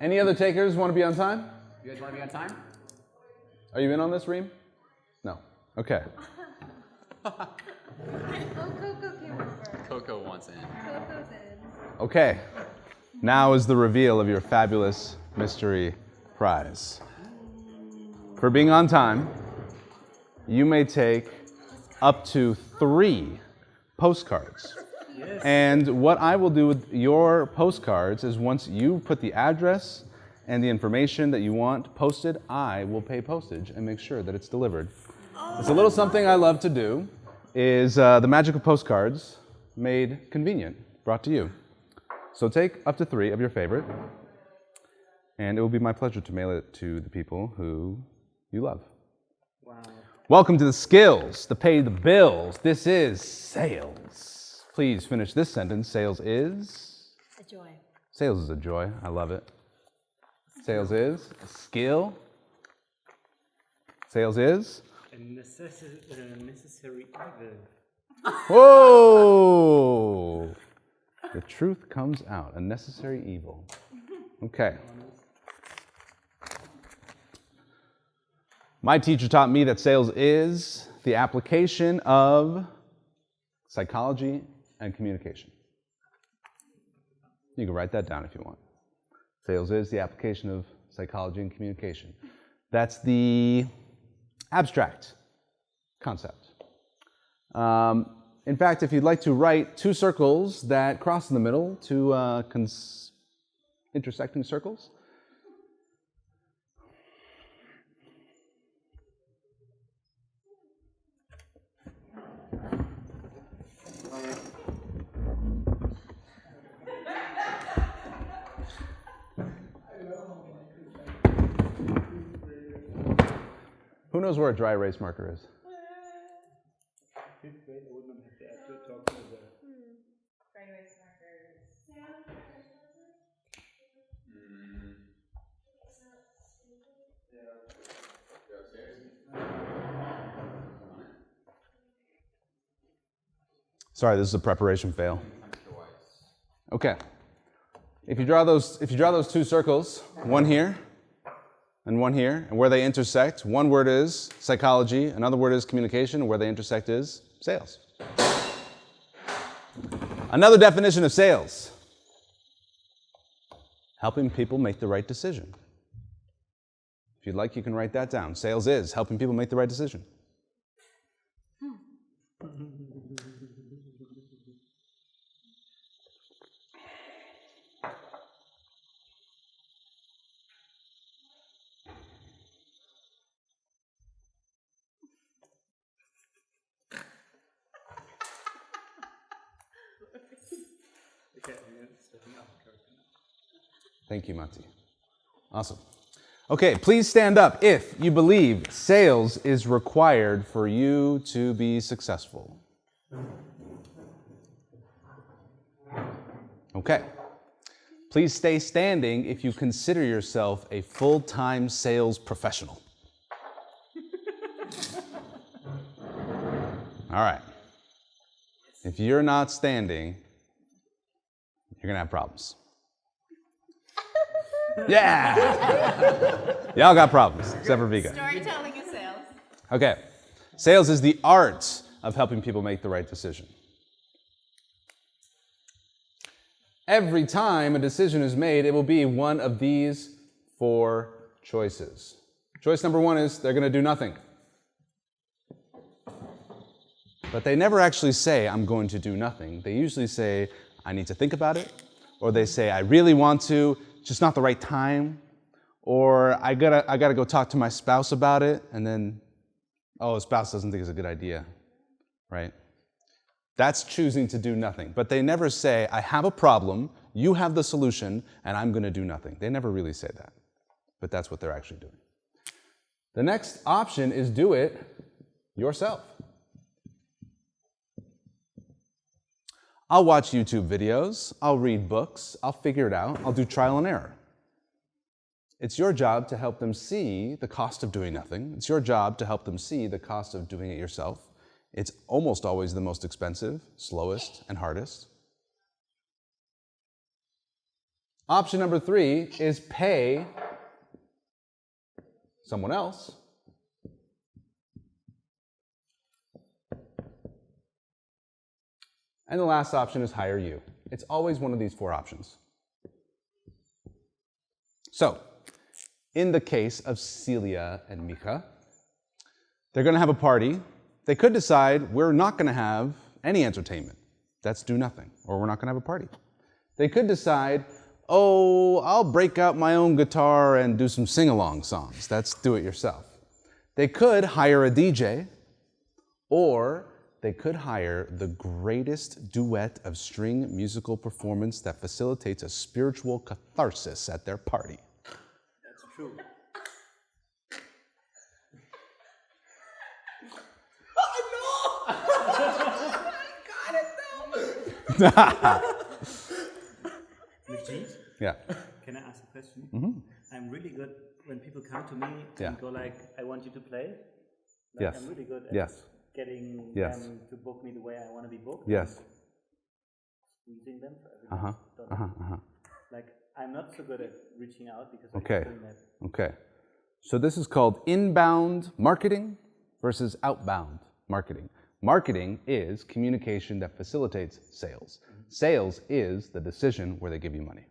Any other takers want to be on time? You guys want to be on time? Are you in on this, Reem? No. Okay. Coco came over. Coco wants in. Coco's in. Okay. Now is the reveal of your fabulous mystery prize. For being on time, you may take up to 3 postcards. Yes. And what I will do with your postcards is once you put the address and the information that you want posted, I will pay postage and make sure that it's delivered. It's a little something I love to do, is the magic of postcards made convenient, brought to you. So take up to 3 of your favorite, and it will be my pleasure to mail it to the people who you love. Wow. Welcome to the skills, to pay the bills. This is sales. Please finish this sentence. Sales is? A joy. Sales is a joy. I love it. Sales is a skill. Sales is? A necessary evil. Whoa! The truth comes out. A necessary evil. Okay. My teacher taught me that sales is the application of psychology and communication. You can write that down if you want. Sales is the application of psychology and communication. That's the abstract concept. In fact, if you'd like to write 2 circles that cross in the middle, 2 intersecting circles, who knows where a dry erase marker is? Sorry, this is a preparation fail. Okay. If you draw those 2 circles, one here and one here, and where they intersect, one word is psychology, another word is communication, and where they intersect is sales. Another definition of sales: helping people make the right decision. If you'd like, you can write that down. Sales is helping people make the right decision. Thank you, Mati. Awesome. Okay, please stand up if you believe sales is required for you to be successful. Okay. Please stay standing if you consider yourself a full-time sales professional. All right. If you're not standing, you're going to have problems. Yeah! Y'all got problems, except for Vika. Storytelling is sales. Okay. Sales is the art of helping people make the right decision. Every time a decision is made, it will be one of these 4 choices. Choice number 1 is they're going to do nothing. But they never actually say, I'm going to do nothing. They usually say, I need to think about it. Or they say, I really want to, just not the right time. Or I gotta go talk to my spouse about it. And then, oh, his spouse doesn't think it's a good idea, right? That's choosing to do nothing. But they never say, I have a problem, you have the solution, and I'm going to do nothing. They never really say that. But that's what they're actually doing. The next option is do it yourself. I'll watch YouTube videos, I'll read books, I'll figure it out, I'll do trial and error. It's your job to help them see the cost of doing nothing. It's your job to help them see the cost of doing it yourself. It's almost always the most expensive, slowest, and hardest. Option number 3 is pay someone else. And the last option is hire you. It's always one of these 4 options. So, in the case of Celia and Mika, they're going to have a party. They could decide we're not going to have any entertainment. That's do nothing, or we're not going to have a party. They could decide, oh, I'll break out my own guitar and do some sing-along songs. That's do it yourself. They could hire a DJ, or they could hire the greatest duet of string musical performance that facilitates a spiritual catharsis at their party. That's true. Majeed, Yeah. can I ask a question? Mm-hmm. I'm really good when people come to me Yeah. and go like, I want you to play. Like, Yes. I'm really good at Yes. getting Yes. them to book me the way I want to be booked. Yes. Squeezing them for every Uh-huh. dollar. Uh-huh. Uh-huh. Like, I'm not so good at reaching out because Okay. I'm doing that. Okay. So this is called inbound marketing versus outbound marketing. Marketing is communication that facilitates sales. Sales is the decision where they give you money.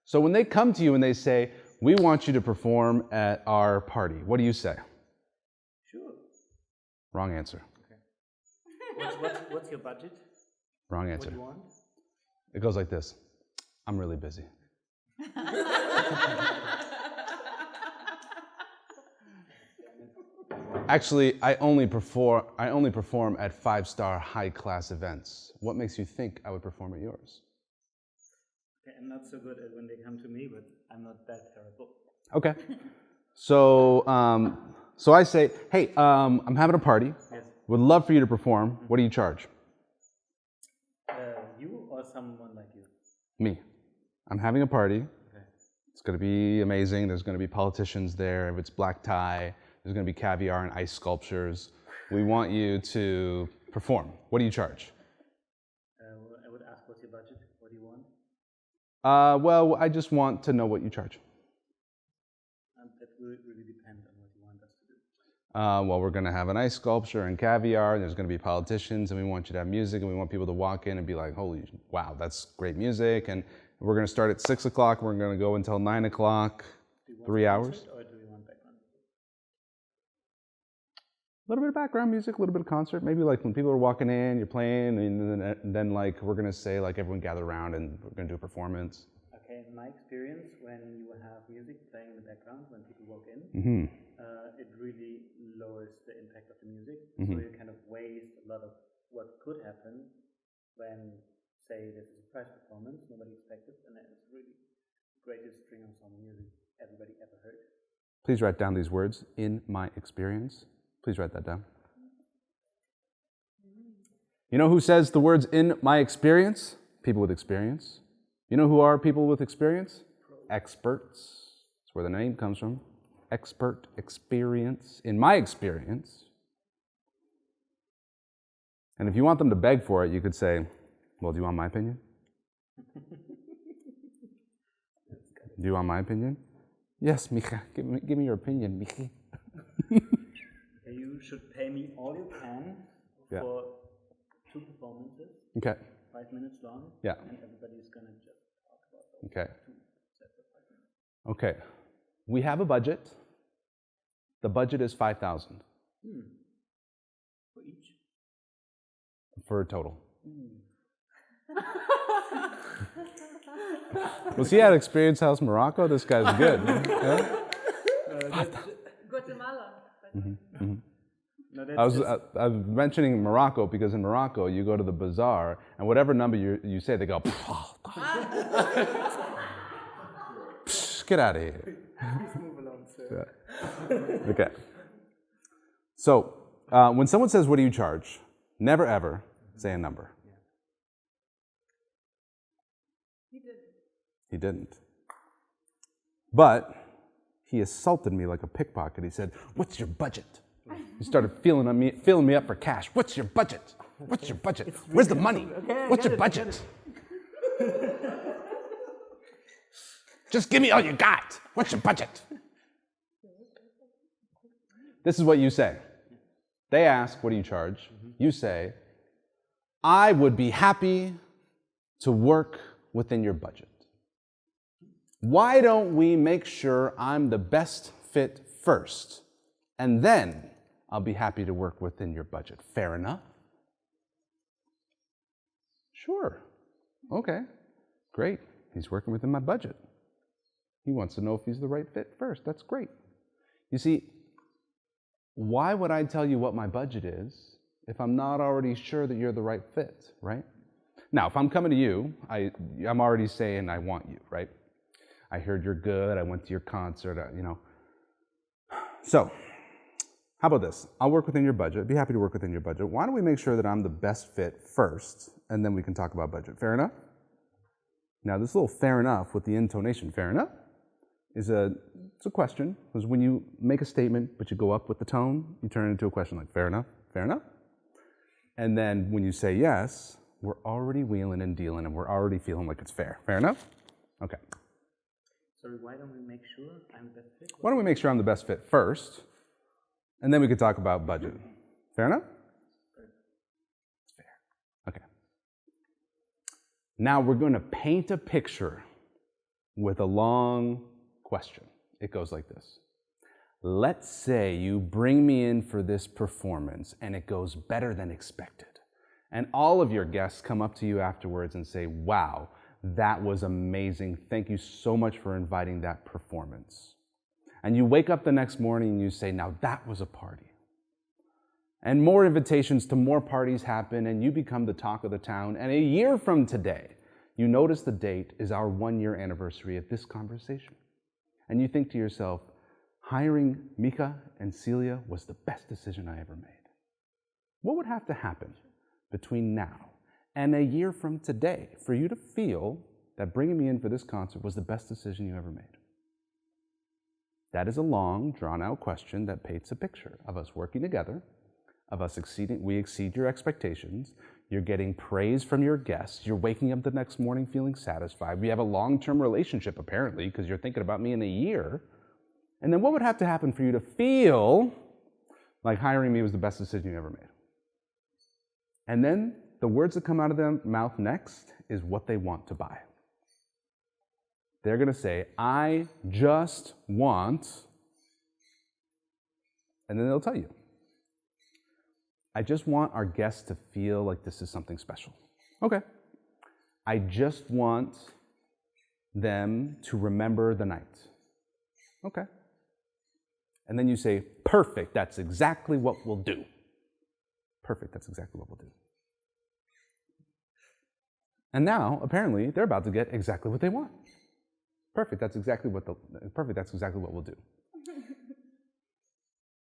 So when they come to you and they say, we want you to perform at our party, what do you say? Sure. Wrong answer. What's your budget? Wrong What answer. do you want? It goes like this. I'm really busy. Actually, I only perform at 5-star high-class events. What makes you think I would perform at yours? Okay, I'm not so good at when they come to me, but I'm not that terrible. Okay. So, so I say, hey, I'm having a party. Yes. Would love for you to perform. What do you charge? You or someone like you? Me. I'm having a party. Okay. It's going to be amazing. There's going to be politicians there. If it's black tie, there's going to be caviar and ice sculptures. We want you to perform. What do you charge? I would ask, what's your budget? What do you want? Well, I just want to know what you charge. That will really depend on what you want us to do. Well, we're going to have an ice sculpture and caviar, and there's going to be politicians, and we want you to have music, and we want people to walk in and be like, holy, wow, that's great music. And we're going to start at 6 o'clock. We're going to go until 9 o'clock, Do you want 3 a hours. concert or do you want background? A little bit of background music, a little bit of concert. Maybe like when people are walking in, you're playing, and then like we're going to say like everyone gather around and we're going to do a performance. Okay, in my experience, when you have music playing in the background, when people walk in, Mm-hmm. it really lowers the impact of the music. Mhm. So you kind of waste a lot of what could happen when, say, this is a press performance, nobody expected, and then it's really the greatest string ensemble music everybody ever heard. Please write down these words, in my experience. Please write that down. You know who says the words in my experience? People with experience. You know who are people with experience? Experts. That's where the name comes from. Expert, experience, in my experience. And if you want them to beg for it, you could say, well, do you want my opinion? Do you want my opinion? Yes, Micha, give me your opinion, Michi. You should pay me all you can Yeah. for 2 performances, Okay, 5 minutes long, yeah, and everybody's going to just talk about those okay, 2 sets of 5 minutes. okay. We have a budget. The budget is $5,000 For each? for a total. Was he at Experience House Morocco? This guy's good. Yeah? Guatemala. No, I was mentioning Morocco because in Morocco you go to the bazaar and whatever number you say, they go, "Psh, get out of here. Please move along, sir. Yeah. Okay. So when someone says, what do you charge? Never ever say a number. He did. He didn't. But he assaulted me like a pickpocket. He said, what's your budget? He started filling me up for cash. What's your budget? What's your budget? Where's the money? Okay, What's your I get budget? it. Just give me all you got. What's your budget? This is what you say. They ask, what do you charge? You say, I would be happy to work within your budget. Why don't we make sure I'm the best fit first, and then I'll be happy to work within your budget. Fair enough? Sure. Okay. Great. He's working within my budget. He wants to know if he's the right fit first. That's great. You see, why would I tell you what my budget is if I'm not already sure that you're the right fit, right? Now, if I'm coming to you, I'm already saying I want you, right? I heard you're good. I went to your concert, you know. So, how about this? I'll work within your budget. Be happy to work within your budget. Why don't we make sure that I'm the best fit first, and then we can talk about budget. Fair enough? Now, this little fair enough with the intonation, fair enough, it's a question. Because when you make a statement, but you go up with the tone, you turn it into a question like, fair enough, fair enough. And then when you say yes, we're already wheeling and dealing, and we're already feeling like it's fair. Fair enough? Okay. Sorry, why don't we make sure I'm the best fit? Why don't we make sure I'm the best fit first, and then we could talk about budget. Fair enough? It's fair. Okay. Now we're going to paint a picture with a long question. It goes like this. Let's say you bring me in for this performance and it goes better than expected. And all of your guests come up to you afterwards and say, wow, that was amazing. Thank you so much for inviting that performance. And you wake up the next morning and you say, now that was a party. And more invitations to more parties happen and you become the talk of the town. And a year from today, you notice the date is our 1-year anniversary of this conversation. And you think to yourself, hiring Mika and Celia was the best decision I ever made. What would have to happen between now and a year from today for you to feel that bringing me in for this concert was the best decision you ever made? That is a long, drawn-out question that paints a picture of us working together, of us we exceed your expectations, you're getting praise from your guests, you're waking up the next morning feeling satisfied, we have a long-term relationship apparently because you're thinking about me in a year, and then what would have to happen for you to feel like hiring me was the best decision you ever made? And then the words that come out of their mouth next is what they want to buy. They're going to say, I just want, and then they'll tell you, I just want our guests to feel like this is something special. Okay. I just want them to remember the night. Okay. And then you say, perfect, that's exactly what we'll do. Perfect, that's exactly what we'll do. And now, apparently, they're about to get exactly what they want. Perfect, that's exactly what we'll do.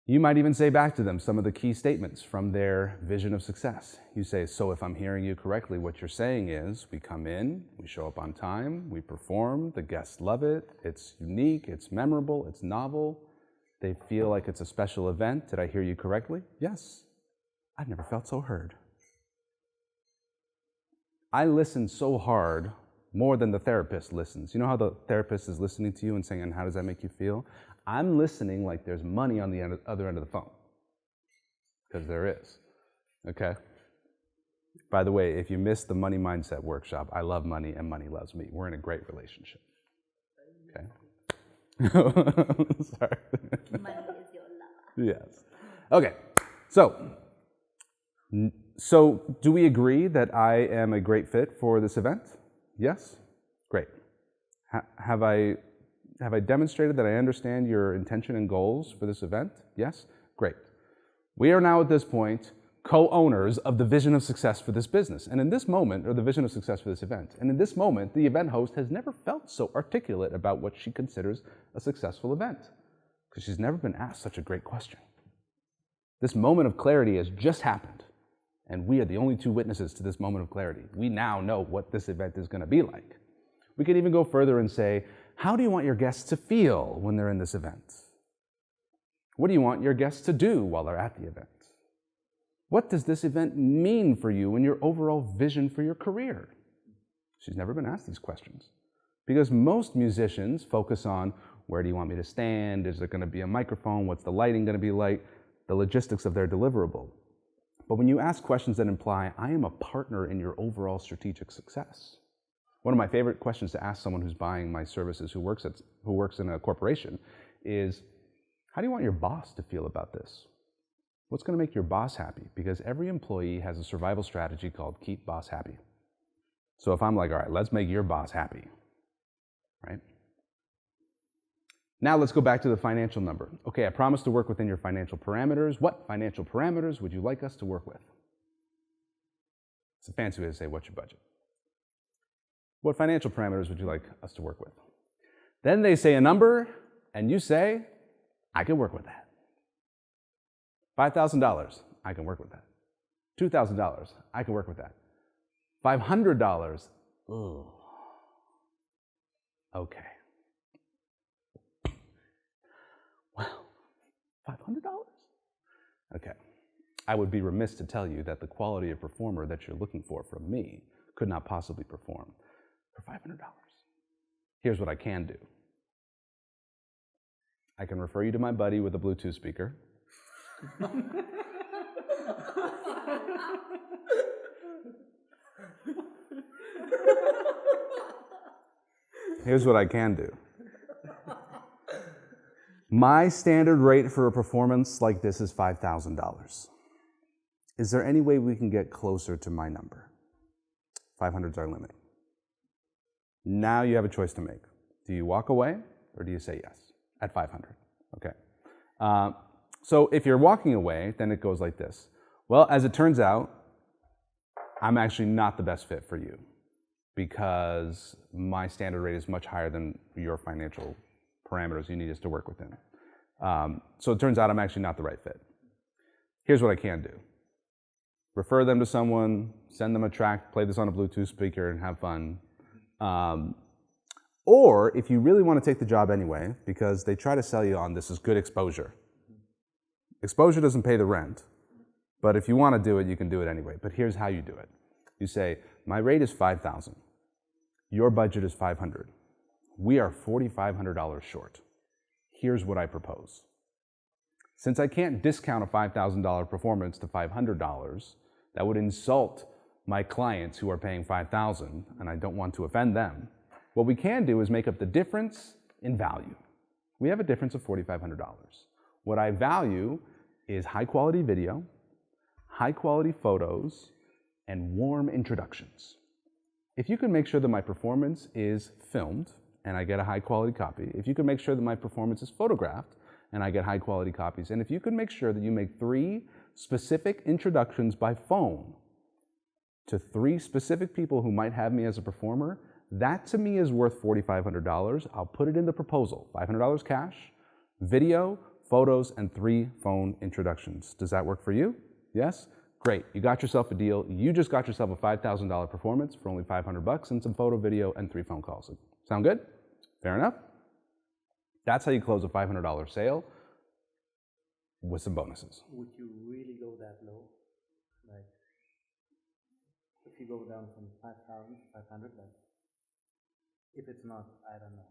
You might even say back to them some of the key statements from their vision of success. You say, so if I'm hearing you correctly, what you're saying is, we come in, we show up on time, we perform, the guests love it, it's unique, it's memorable, it's novel, they feel like it's a special event. Did I hear you correctly? Yes. I've never felt so heard. I listen so hard, more than the therapist listens. You know how the therapist is listening to you and saying, and how does that make you feel? I'm listening like there's money on the other end of the phone. Because there is. Okay? By the way, if you missed the Money Mindset workshop, I love money and money loves me. We're in a great relationship. Okay? Sorry. Money is your love. Yes. Okay. So do we agree that I am a great fit for this event? Yes? Great. Have I demonstrated that I understand your intention and goals for this event? Yes? Great. We are now at this point co-owners of the vision of success for this business. And in this moment, or the vision of success for this event, and in this moment, the event host has never felt so articulate about what she considers a successful event, because she's never been asked such a great question. This moment of clarity has just happened, and we are the only two witnesses to this moment of clarity. We now know what this event is going to be like. We could even go further and say, how do you want your guests to feel when they're in this event? What do you want your guests to do while they're at the event? What does this event mean for you and your overall vision for your career? She's never been asked these questions Because most musicians focus on where do you want me to stand? Is there going to be a microphone? What's the lighting going to be like? The logistics of their deliverable. But when you ask questions that imply, I am a partner in your overall strategic success. One of my favorite questions to ask someone who's buying my services who works in a corporation is, how do you want your boss to feel about this? What's going to make your boss happy? Because every employee has a survival strategy called keep boss happy. So if I'm like, all right, let's make your boss happy, right? Now let's go back to the financial number. Okay, I promised to work within your financial parameters. What financial parameters would you like us to work with? It's a fancy way to say, what's your budget? What financial parameters would you like us to work with? Then they say a number, and you say, I can work with that. $5,000, I can work with that. $2,000, I can work with that. $500, ooh, okay. Wow, $500? Okay. I would be remiss to tell you that the quality of performer that you're looking for from me could not possibly perform for $500. Here's what I can do. I can refer you to my buddy with a Bluetooth speaker. Here's what I can do. My standard rate for a performance like this is $5,000. Is there any way we can get closer to my number? 500 is our limit. Now you have a choice to make. Do you walk away or do you say yes at 500? Okay. So if you're walking away, then it goes like this. Well, as it turns out, I'm actually not the best fit for you because my standard rate is much higher than your financial parameters you need us to work within. So it turns out I'm actually not the right fit. Here's what I can do. Refer them to someone, send them a track, play this on a Bluetooth speaker and have fun. Or if you really want to take the job anyway, because they try to sell you on this is good exposure. Exposure doesn't pay the rent, but if you want to do it, you can do it anyway. But here's how you do it. You say, my rate is $5,000. Your budget is $500. We are $4,500 short. Here's what I propose. Since I can't discount a $5,000 performance to $500, that would insult my clients who are paying $5,000, and I don't want to offend them. What we can do is make up the difference in value. We have a difference of $4,500. What I value is high quality video, high quality photos, and warm introductions. If you can make sure that my performance is filmed and I get a high quality copy, if you can make sure that my performance is photographed and I get high quality copies, and if you can make sure that you make 3 specific introductions by phone to 3 specific people who might have me as a performer, that to me is worth $4,500. I'll put it in the proposal. $500 cash, video, photos, and 3 phone introductions. Does that work for you? Yes? Great. You got yourself a deal. You just got yourself a $5,000 performance for only $500 and some photo, video, and 3 phone calls. Sound good? Fair enough? That's how you close a $500 sale with some bonuses. Would you really go that low? Like, if you go down from 5,000 to 500, like, if it's not, I don't know,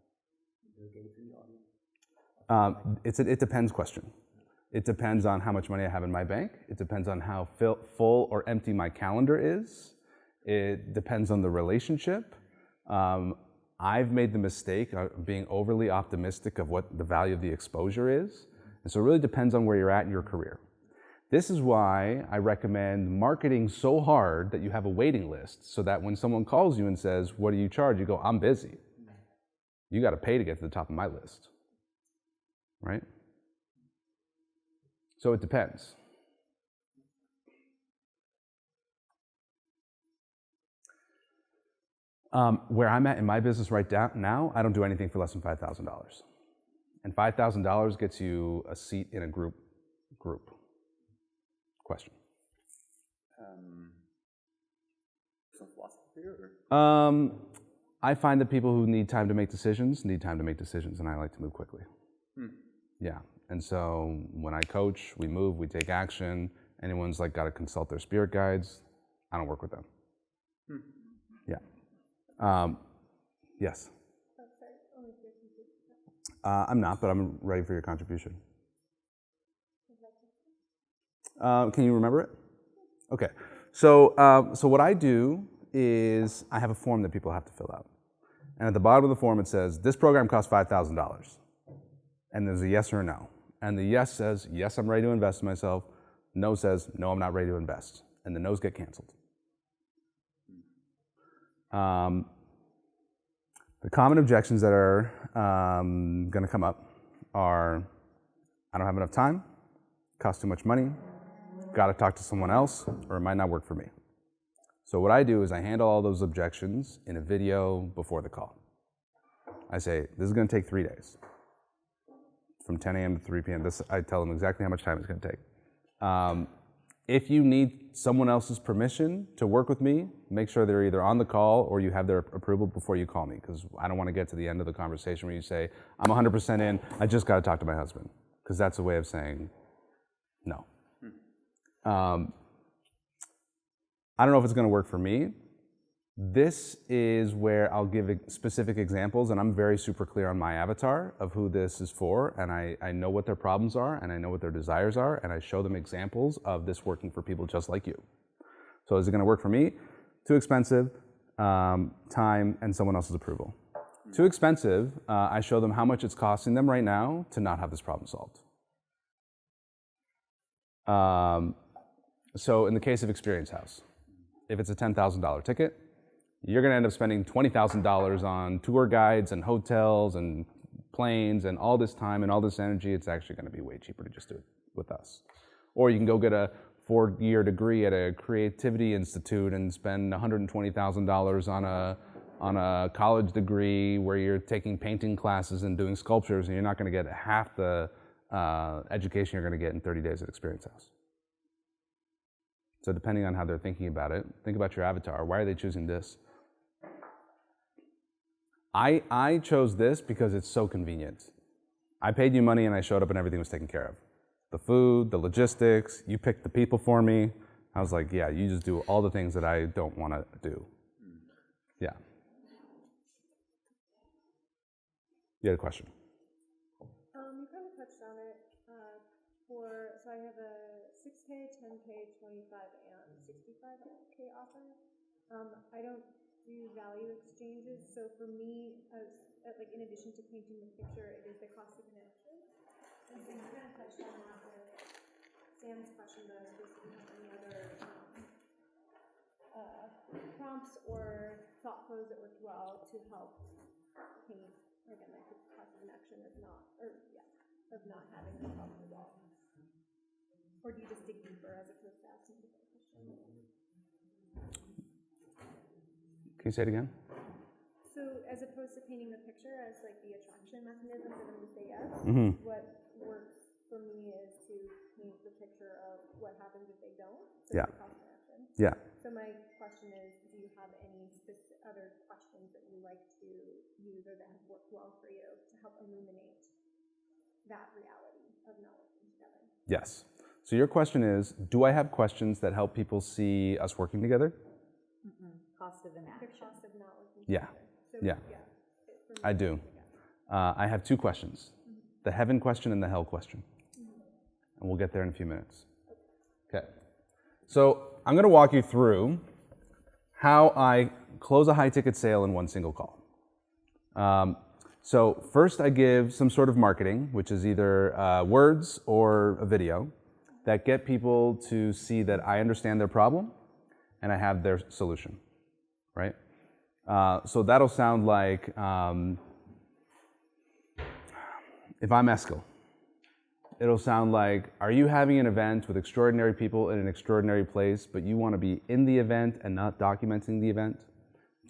Bill Gates in the audience? It depends question. It depends on how much money I have in my bank. It depends on how full or empty my calendar is. It depends on the relationship. I've made the mistake of being overly optimistic of what the value of the exposure is. And so it really depends on where you're at in your career. This is why I recommend marketing so hard that you have a waiting list so that when someone calls you and says, what do you charge? You go, I'm busy. You got to pay to get to the top of my list, right? So it depends. Where I'm at in my business right now, I don't do anything for less than $5,000. And $5,000 gets you a seat in a group. Question. Some philosophy or? I find that people who need time to make decisions, and I like to move quickly. Yeah, and so when I coach, we move, we take action. Anyone's like got to consult their spirit guides, I don't work with them. Yeah. Yes? I'm not, but I'm ready for your contribution. Can you remember it? Okay. So what I do is I have a form that people have to fill out. And at the bottom of the form it says, this program costs $5,000. And there's a yes or a no. And the yes says, yes, I'm ready to invest in myself. No says, no, I'm not ready to invest. And the no's get canceled. The common objections that are going to come up are, I don't have enough time, costs too much money, got to talk to someone else, or it might not work for me. So what I do is I handle all those objections in a video before the call. I say, this is going to take 3 days. From 10 a.m. to 3 p.m. I tell them exactly how much time it's going to take. If you need someone else's permission to work with me, make sure they're either on the call or you have their approval before you call me, because I don't want to get to the end of the conversation where you say, I'm 100% in, I just got to talk to my husband, because that's a way of saying no. I don't know if it's going to work for me. This is where I'll give specific examples, and I'm very super clear on my avatar of who this is for, and I know what their problems are, and I know what their desires are, and I show them examples of this working for people just like you. So is it going to work for me? Too expensive, time, and someone else's approval. Too expensive, I show them how much it's costing them right now to not have this problem solved. So in the case of Experience House, if it's a $10,000 ticket, you're going to end up spending $20,000 on tour guides and hotels and planes and all this time and all this energy. It's actually going to be way cheaper to just do it with us. Or you can go get a 4-year degree at a creativity institute and spend $120,000 on a college degree where you're taking painting classes and doing sculptures, and you're not going to get half the education you're going to get in 30 days at Experience House. So depending on how they're thinking about it, think about your avatar. Why are they choosing this? I chose this because it's so convenient. I paid you money and I showed up and everything was taken care of. The food, the logistics, you picked the people for me. I was like, yeah, you just do all the things that I don't want to do. Yeah. You had a question? You kind of touched on it. So I have a 6K, 10K, 25, and 65K offer. I don't do value exchanges, so for me, like in addition to painting the picture, it is the cost of connection. And so you kind of touched on that with Sam's question, but I was supposed to have any other prompts or thought flows that worked well to help paint, again, like the cost of connection of not having the problem resolved. Or do you just dig deeper as opposed to asking the question? Can you say it again? So as opposed to painting the picture as like the attraction mechanism for them to say yes, what works for me is to paint the picture of what happens if they don't. So Yeah. the cost of action. Yeah. So my question is, do you have any other questions that you like to use or that have worked well for you to help illuminate that reality of not working together? Yes. So your question is, do I have questions that help people see us working together? Cost of inaction. The cost of not working Yeah. together. So, Yeah. for me, I do. I have 2 questions. The heaven question and the hell question. And we'll get there in a few minutes. Okay. So I'm going to walk you through how I close a high-ticket sale in one single call. So first I give some sort of marketing, which is either words or a video, that get people to see that I understand their problem and I have their solution, right? So that'll sound like, if I'm Eskil, it'll sound like, are you having an event with extraordinary people in an extraordinary place, but you want to be in the event and not documenting the event?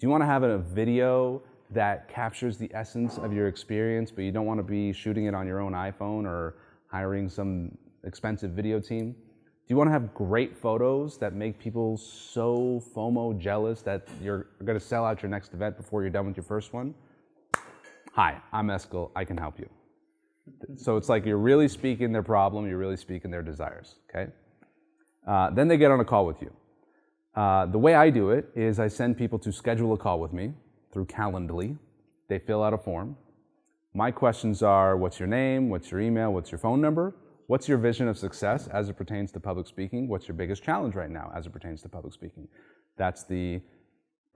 Do you want to have a video that captures the essence of your experience, but you don't want to be shooting it on your own iPhone or hiring some expensive video team? Do you want to have great photos that make people so FOMO jealous that you're going to sell out your next event before you're done with your first one? Hi, I'm Eskil. I can help you. So it's like you're really speaking their problem, you're really speaking their desires, okay? Then they get on a call with you. The way I do it is I send people to schedule a call with me through Calendly. They fill out a form. My questions are, what's your name? What's your email? What's your phone number? What's your vision of success as it pertains to public speaking? What's your biggest challenge right now as it pertains to public speaking? That's the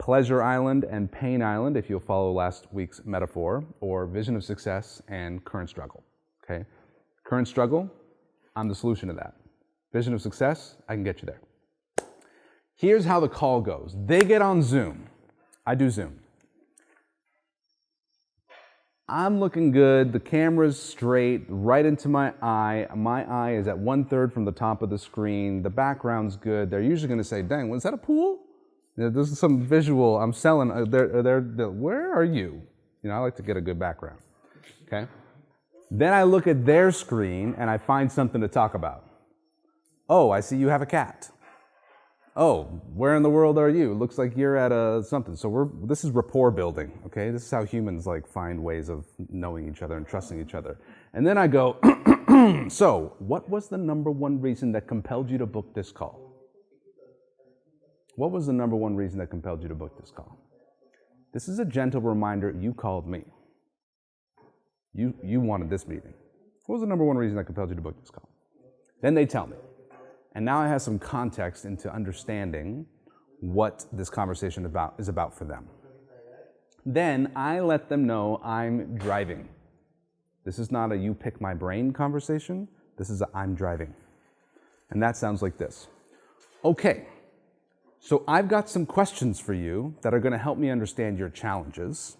pleasure island and pain island, if you'll follow last week's metaphor, or vision of success and current struggle, okay? Current struggle, I'm the solution to that. Vision of success, I can get you there. Here's how the call goes. They get on Zoom. I do Zoom. I'm looking good, the camera's straight, right into my eye. My eye is at 1/3 from the top of the screen. The background's good. They're usually gonna say, dang, was that a pool? This is some visual I'm selling. Where are you? You know, I like to get a good background, okay? Then I look at their screen and I find something to talk about. Oh, I see you have a cat. Oh, where in the world are you? Looks like you're at something. So this is rapport building, okay? This is how humans like find ways of knowing each other and trusting each other. And then I go, so what was the number one reason that compelled you to book this call? What was the number one reason that compelled you to book this call? This is a gentle reminder, you called me. You wanted this meeting. What was the number one reason that compelled you to book this call? Then they tell me. And now I have some context into understanding what this conversation is about for them. Then I let them know I'm driving. This is not a you pick my brain conversation. This is a I'm driving. And that sounds like this. Okay, so I've got some questions for you that are going to help me understand your challenges.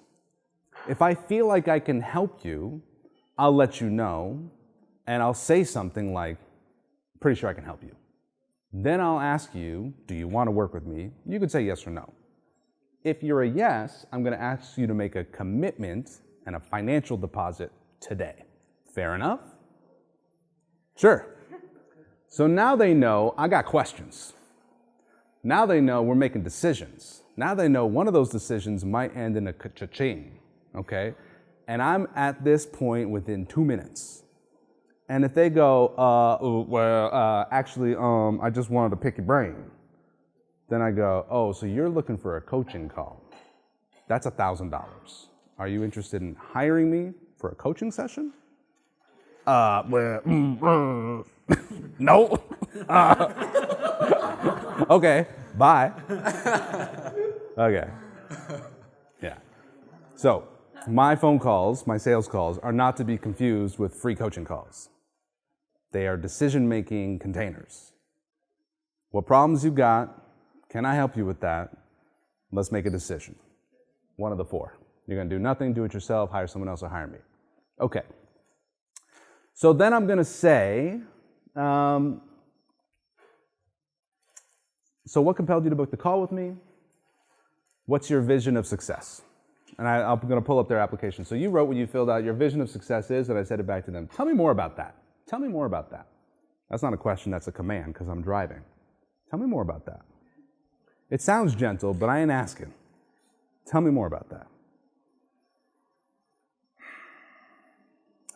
If I feel like I can help you, I'll let you know, and I'll say something like, pretty sure I can help you. Then I'll ask you, do you want to work with me? You could say yes or no. If you're a yes, I'm going to ask you to make a commitment and a financial deposit today. Fair enough? Sure. So now they know I got questions. Now they know we're making decisions. Now they know one of those decisions might end in a cha-ching, okay? And I'm at this point within 2 minutes. And if they go, actually, I just wanted to pick your brain. Then I go, oh, so you're looking for a coaching call. That's $1,000. Are you interested in hiring me for a coaching session? No. Okay, bye. Okay, yeah. So my phone calls, my sales calls, are not to be confused with free coaching calls. They are decision-making containers. What problems you got? Can I help you with that? Let's make a decision. One of the four. You're gonna do nothing, do it yourself, hire someone else, or hire me. Okay. So then I'm gonna say, so what compelled you to book the call with me? What's your vision of success? And I'm gonna pull up their application. So you wrote when you filled out your vision of success is, and I said it back to them. Tell me more about that. Tell me more about that. That's not a question, that's a command, because I'm driving. Tell me more about that. It sounds gentle, but I ain't asking. Tell me more about that.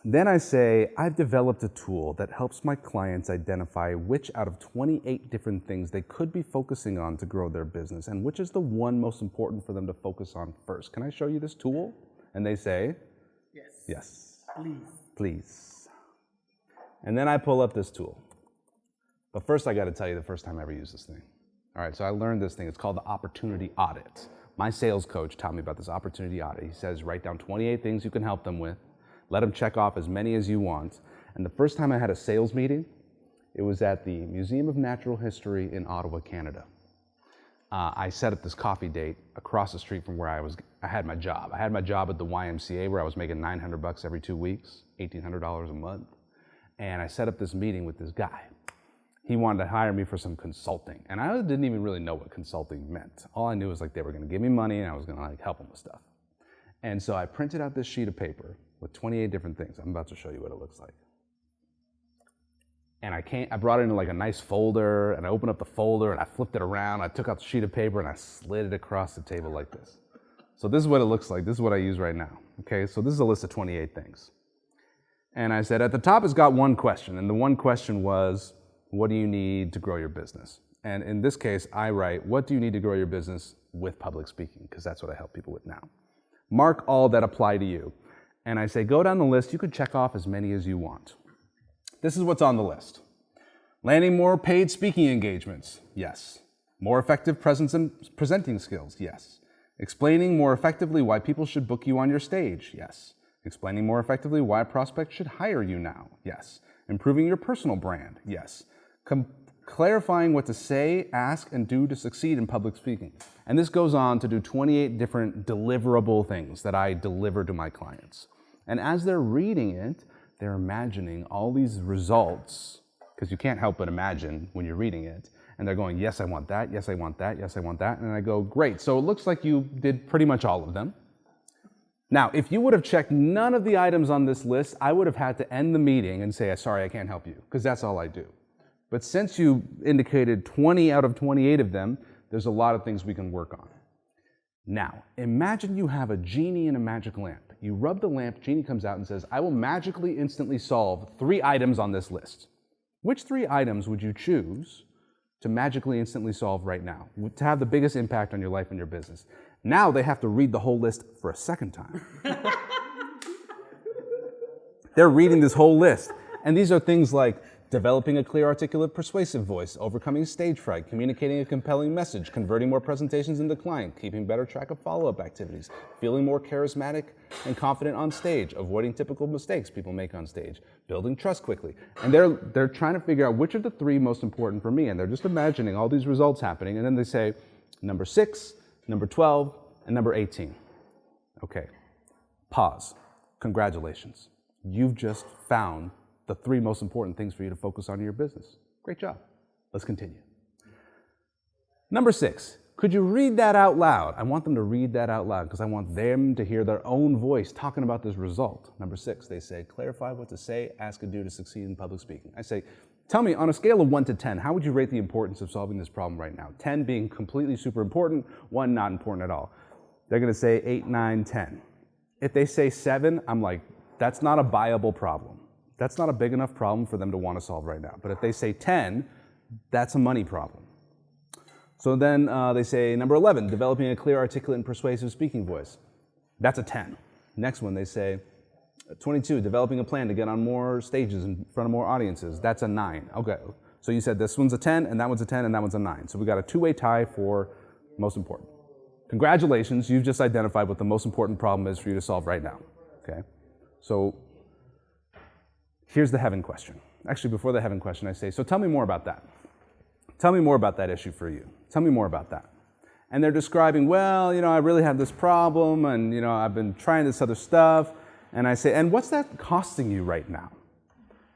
Then I say, I've developed a tool that helps my clients identify which out of 28 different things they could be focusing on to grow their business, and which is the one most important for them to focus on first. Can I show you this tool? And they say, Yes. yes. Please. Please. And then I pull up this tool. But first I gotta tell you the first time I ever used this thing. All right, so I learned this thing. It's called the opportunity audit. My sales coach taught me about this opportunity audit. He says, write down 28 things you can help them with. Let them check off as many as you want. And the first time I had a sales meeting, it was at the Museum of Natural History in Ottawa, Canada. I set up this coffee date across the street from where I had my job. I had my job at the YMCA where I was making $900 every 2 weeks, $1,800 a month. And I set up this meeting with this guy. He wanted to hire me for some consulting. And I didn't even really know what consulting meant. All I knew was like they were gonna give me money and I was gonna like help them with stuff. And so I printed out this sheet of paper with 28 different things. I'm about to show you what it looks like. And I brought it in like a nice folder, and I opened up the folder and I flipped it around. I took out the sheet of paper and I slid it across the table like this. So this is what it looks like. This is what I use right now. Okay, so this is a list of 28 things. And I said, at the top it's got one question, and the one question was, what do you need to grow your business? And in this case, I write, what do you need to grow your business with public speaking? Because that's what I help people with now. Mark all that apply to you. and I say, go down the list. You could check off as many as you want. This is what's on the list. Landing more paid speaking engagements, yes. More effective presence and presenting skills, yes. Explaining more effectively why people should book you on your stage, yes. Explaining more effectively why a prospect should hire you now, yes. Improving your personal brand, yes. Clarifying what to say, ask, and do to succeed in public speaking. And this goes on to do 28 different deliverable things that I deliver to my clients. And as they're reading it, they're imagining all these results, because you can't help but imagine when you're reading it. And they're going, yes, I want that, yes, I want that, yes, I want that. And I go, great. So it looks like you did pretty much all of them. Now, if you would have checked none of the items on this list, I would have had to end the meeting and say, sorry, I can't help you, because that's all I do. But since you indicated 20 out of 28 of them, there's a lot of things we can work on. Now, imagine you have a genie in a magic lamp. You rub the lamp, genie comes out and says, I will magically instantly solve 3 items on this list. Which 3 items would you choose to magically instantly solve right now, to have the biggest impact on your life and your business? Now they have to read the whole list for a second time. They're reading this whole list. And these are things like developing a clear, articulate, persuasive voice, overcoming stage fright, communicating a compelling message, converting more presentations into client, keeping better track of follow-up activities, feeling more charismatic and confident on stage, avoiding typical mistakes people make on stage, building trust quickly. And they're trying to figure out which are the 3 most important for me, and they're just imagining all these results happening, and then they say, number 6, number 12, and number 18. Okay, pause. Congratulations. You've just found the 3 most important things for you to focus on in your business. Great job. Let's continue. Number 6, could you read that out loud? I want them to read that out loud because I want them to hear their own voice talking about this result. Number 6, they say, clarify what to say, ask and do to succeed in public speaking. I say, tell me, on a scale of 1 to 10, how would you rate the importance of solving this problem right now? 10 being completely super important, 1 not important at all. They're gonna say 8, 9, 10. If they say 7, I'm like, that's not a viable problem. That's not a big enough problem for them to want to solve right now. But if they say 10, that's a money problem. So then they say number 11, developing a clear, articulate, and persuasive speaking voice. That's a 10. Next one, they say 22, developing a plan to get on more stages in front of more audiences. That's a 9. Okay, so you said this one's a 10, and that one's a 10, and that one's a 9. So we got a 2-way tie for most important. Congratulations, you've just identified what the most important problem is for you to solve right now. Okay, so here's the heaven question. Actually, before the heaven question, I say, so tell me more about that. Tell me more about that issue for you. Tell me more about that. And they're describing, well, I really have this problem, and, I've been trying this other stuff. And I say, and what's that costing you right now?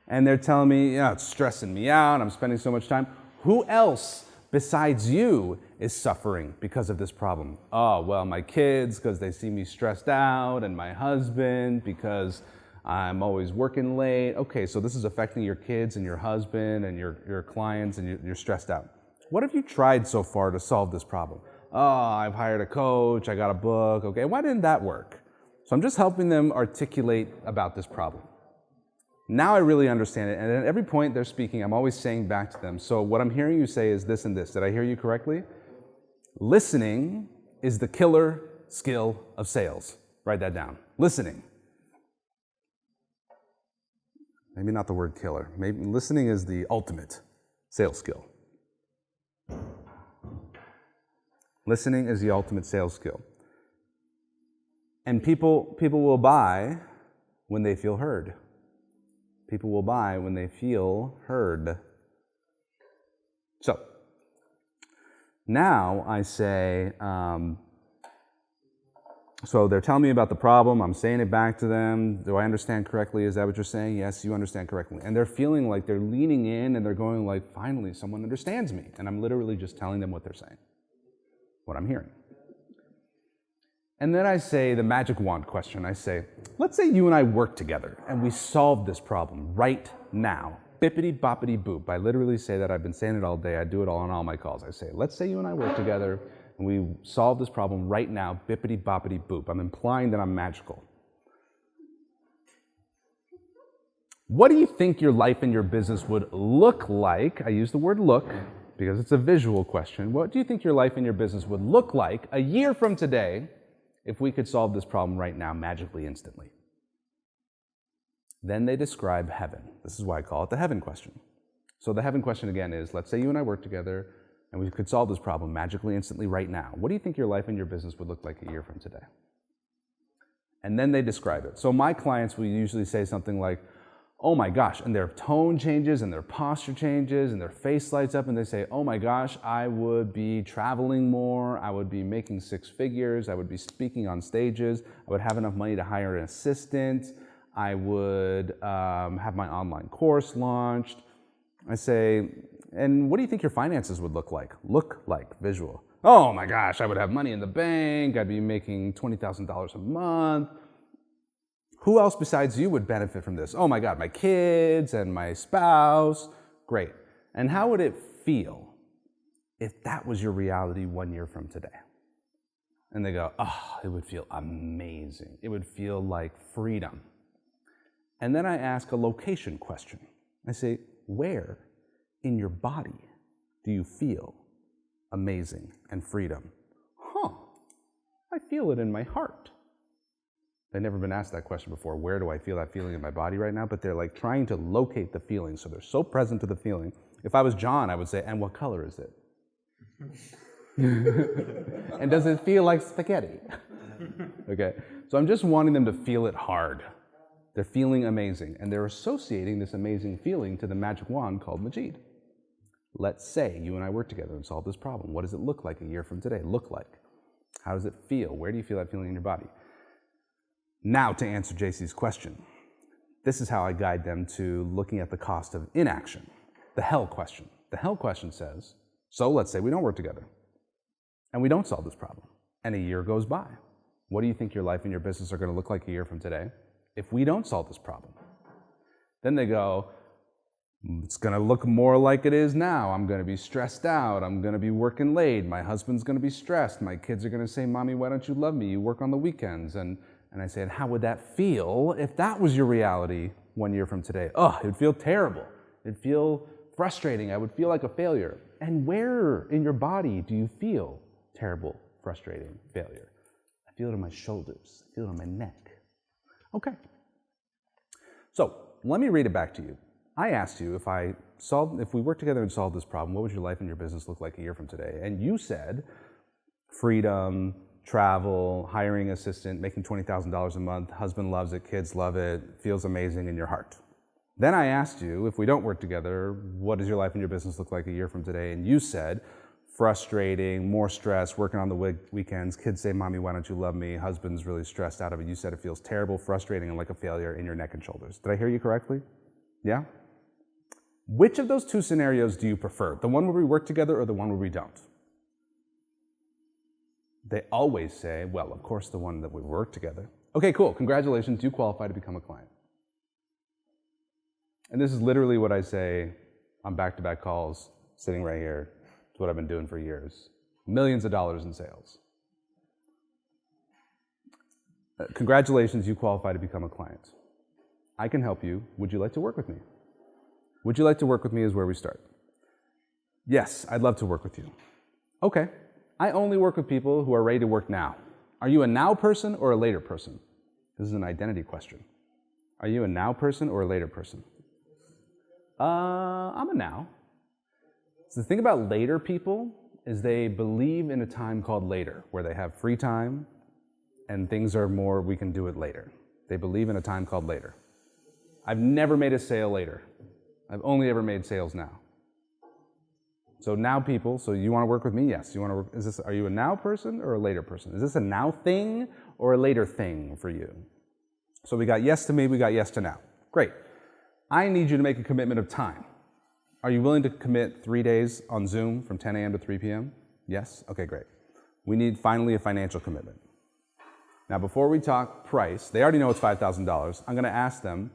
And they're telling me, it's stressing me out, I'm spending so much time. Who else besides you is suffering because of this problem? Oh, well, my kids, because they see me stressed out, and my husband, because I'm always working late. Okay, so this is affecting your kids and your husband and your clients, and you're stressed out. What have you tried so far to solve this problem? Oh, I've hired a coach, I got a book. Okay, why didn't that work? So I'm just helping them articulate about this problem. Now I really understand it, and at every point they're speaking, I'm always saying back to them, so what I'm hearing you say is this and this. Did I hear you correctly? Listening is the killer skill of sales. Write that down. Listening. Maybe not the word killer. Maybe listening is the ultimate sales skill. Listening is the ultimate sales skill. And people will buy when they feel heard. People will buy when they feel heard. So, now I say, so they're telling me about the problem, I'm saying it back to them. Do I understand correctly? Is that what you're saying? Yes, you understand correctly. And they're feeling like they're leaning in and they're going like, finally, someone understands me. And I'm literally just telling them what they're saying, what I'm hearing. And then I say the magic wand question. I say, let's say you and I work together and we solve this problem right now. Bippity boppity boop. I literally say that. I've been saying it all day. I do it all on all my calls. I say, let's say you and I work together and we solve this problem right now, bippity boppity boop. I'm implying that I'm magical. What do you think your life and your business would look like? I use the word look because it's a visual question. What do you think your life and your business would look like a year from today if we could solve this problem right now, magically, instantly? Then they describe heaven. This is why I call it the heaven question. So the heaven question again is, let's say you and I work together and we could solve this problem magically, instantly, right now. What do you think your life and your business would look like a year from today? And then they describe it. So my clients will usually say something like, oh my gosh, and their tone changes and their posture changes and their face lights up and they say, oh my gosh, I would be traveling more, I would be making 6 figures, I would be speaking on stages, I would have enough money to hire an assistant, I would have my online course launched. I say, and what do you think your finances would look like? Look like, visual. Oh my gosh, I would have money in the bank, I'd be making $20,000 a month. Who else besides you would benefit from this? Oh my God, my kids and my spouse. Great. And how would it feel if that was your reality 1 year from today? And they go, oh, it would feel amazing. It would feel like freedom. And then I ask a location question. I say, where in your body do you feel amazing and freedom? I feel it in my heart. They've never been asked that question before. Where do I feel that feeling in my body right now? But they're like trying to locate the feeling, so they're so present to the feeling. If I was John, I would say, and what color is it? And does it feel like spaghetti? Okay, so I'm just wanting them to feel it hard. They're feeling amazing, and they're associating this amazing feeling to the magic wand called Majeed. Let's say you and I work together and solve this problem. What does it look like a year from today? Look like? How does it feel? Where do you feel that feeling in your body? Now to answer JC's question. This is how I guide them to looking at the cost of inaction. The hell question. The hell question says, so let's say we don't work together and we don't solve this problem and a year goes by. What do you think your life and your business are going to look like a year from today if we don't solve this problem? Then they go, it's going to look more like it is now. I'm going to be stressed out. I'm going to be working late. My husband's going to be stressed. My kids are going to say, Mommy, why don't you love me? You work on the weekends. And I said, how would that feel if that was your reality 1 year from today? Oh, it would feel terrible. It'd feel frustrating. I would feel like a failure. And where in your body do you feel terrible, frustrating failure? I feel it in my shoulders. I feel it on my neck. Okay. So let me read it back to you. I asked you if we worked together and solved this problem, what would your life and your business look like a year from today? And you said freedom, travel, hiring an assistant, making $20,000 a month, husband loves it, kids love it, feels amazing in your heart. Then I asked you, if we don't work together, what does your life and your business look like a year from today? And you said, frustrating, more stress, working on the weekends, kids say, Mommy, why don't you love me? Husband's really stressed out of it. You said it feels terrible, frustrating, and like a failure in your neck and shoulders. Did I hear you correctly? Yeah? Which of those two scenarios do you prefer? The one where we work together or the one where we don't? They always say, well, of course, the one that we work together. Okay, cool. Congratulations. You qualify to become a client. And this is literally what I say on back-to-back calls, sitting right here. It's what I've been doing for years. Millions of dollars in sales. Congratulations. You qualify to become a client. I can help you. Would you like to work with me? Would you like to work with me is where we start. Yes, I'd love to work with you. Okay. I only work with people who are ready to work now. Are you a now person or a later person? This is an identity question. Are you a now person or a later person? I'm a now. So the thing about later people is they believe in a time called later, where they have free time and things are more, we can do it later. They believe in a time called later. I've never made a sale later. I've only ever made sales now. So now people, so you want to work with me? Yes. You want to work, are you a now person or a later person? Is this a now thing or a later thing for you? So we got yes to me, we got yes to now. Great. I need you to make a commitment of time. Are you willing to commit 3 days on Zoom from 10 a.m. to 3 p.m.? Yes? Okay, great. We need finally a financial commitment. Now before we talk price, they already know it's $5,000. I'm going to ask them,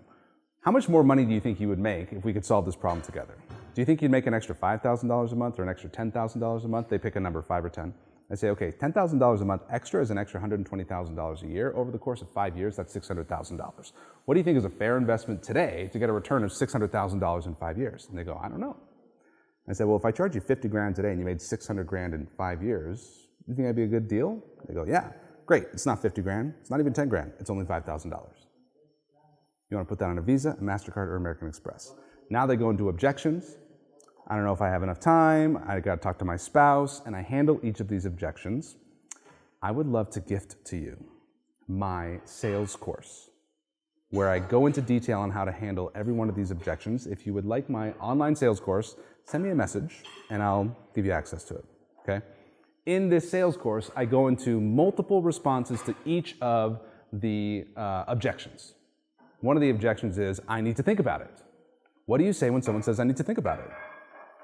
how much more money do you think you would make if we could solve this problem together? Do you think you'd make an extra $5,000 a month or an extra $10,000 a month? They pick a number, 5 or 10. I say, okay, $10,000 a month extra is an extra $120,000 a year. Over the course of 5 years, that's $600,000. What do you think is a fair investment today to get a return of $600,000 in 5 years? And they go, I don't know. I said, well, if I charge you 50 grand today and you made 600 grand in 5 years, do you think that'd be a good deal? They go, yeah, great. It's not 50 grand. It's not even 10 grand. It's only $5,000. You want to put that on a Visa, a MasterCard, or American Express. Now they go into objections. I don't know if I have enough time. I got to talk to my spouse, and I handle each of these objections. I would love to gift to you my sales course, where I go into detail on how to handle every one of these objections. If you would like my online sales course, send me a message, and I'll give you access to it, okay? In this sales course, I go into multiple responses to each of the objections. One of the objections is, I need to think about it. What do you say when someone says, I need to think about it?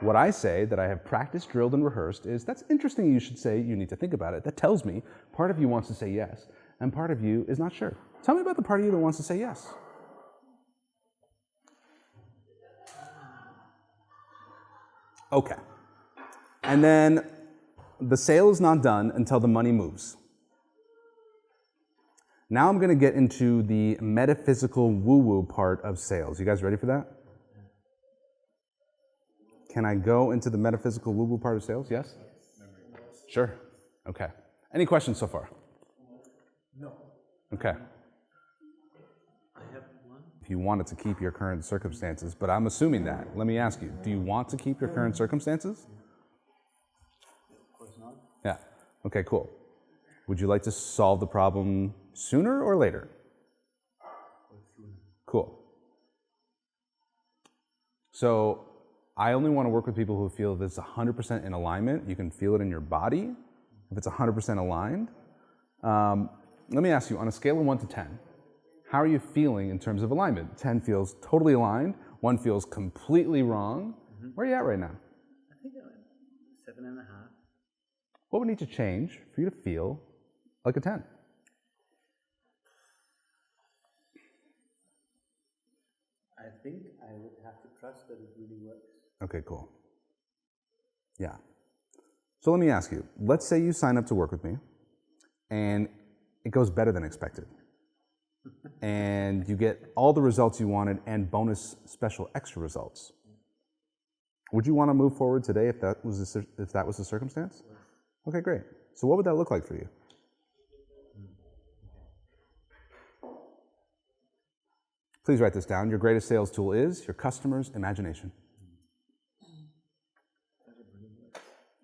What I say that I have practiced, drilled, and rehearsed is, that's interesting you should say you need to think about it. That tells me part of you wants to say yes, and part of you is not sure. Tell me about the part of you that wants to say yes. Okay. And then the sale is not done until the money moves. Now I'm going to get into the metaphysical woo-woo part of sales. You guys ready for that? Can I go into the metaphysical woo-woo part of sales? Yes? Sure. Okay. Any questions so far? No. Okay. I have one. If you wanted to keep your current circumstances, but I'm assuming that. Let me ask you, do you want to keep your current circumstances? Of course not. Yeah. Okay, cool. Would you like to solve the problem sooner or later? Cool. So I only want to work with people who feel this 100% in alignment. You can feel it in your body if it's 100% aligned. Let me ask you, on a scale of 1 to 10, how are you feeling in terms of alignment? 10 feels totally aligned, 1 feels completely wrong. Where are you at right now? I think I'm 7.5. What would need to change for you to feel like a 10? I think I would have to trust that it really works. Okay, cool. Yeah. So let me ask you, let's say you sign up to work with me and it goes better than expected. And you get all the results you wanted and bonus special extra results. Would you want to move forward today if that was the circumstance? Okay, great. So what would that look like for you? Please write this down. Your greatest sales tool is your customer's imagination.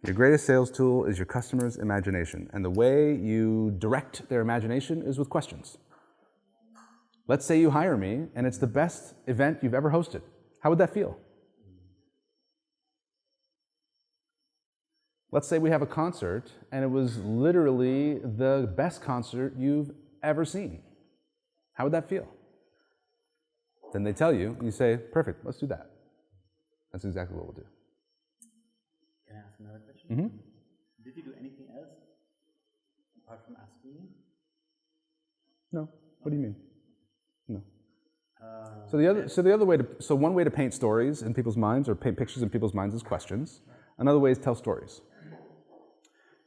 Your greatest sales tool is your customer's imagination. And the way you direct their imagination is with questions. Let's say you hire me and it's the best event you've ever hosted. How would that feel? Let's say we have a concert and it was literally the best concert you've ever seen. How would that feel? Then they tell you, and you say, perfect, let's do that. That's exactly what we'll do. Can I ask another question? Mm-hmm. Did you do anything else apart from asking me? No. What do you mean? No. So one way to paint stories in people's minds or paint pictures in people's minds is questions. Another way is tell stories.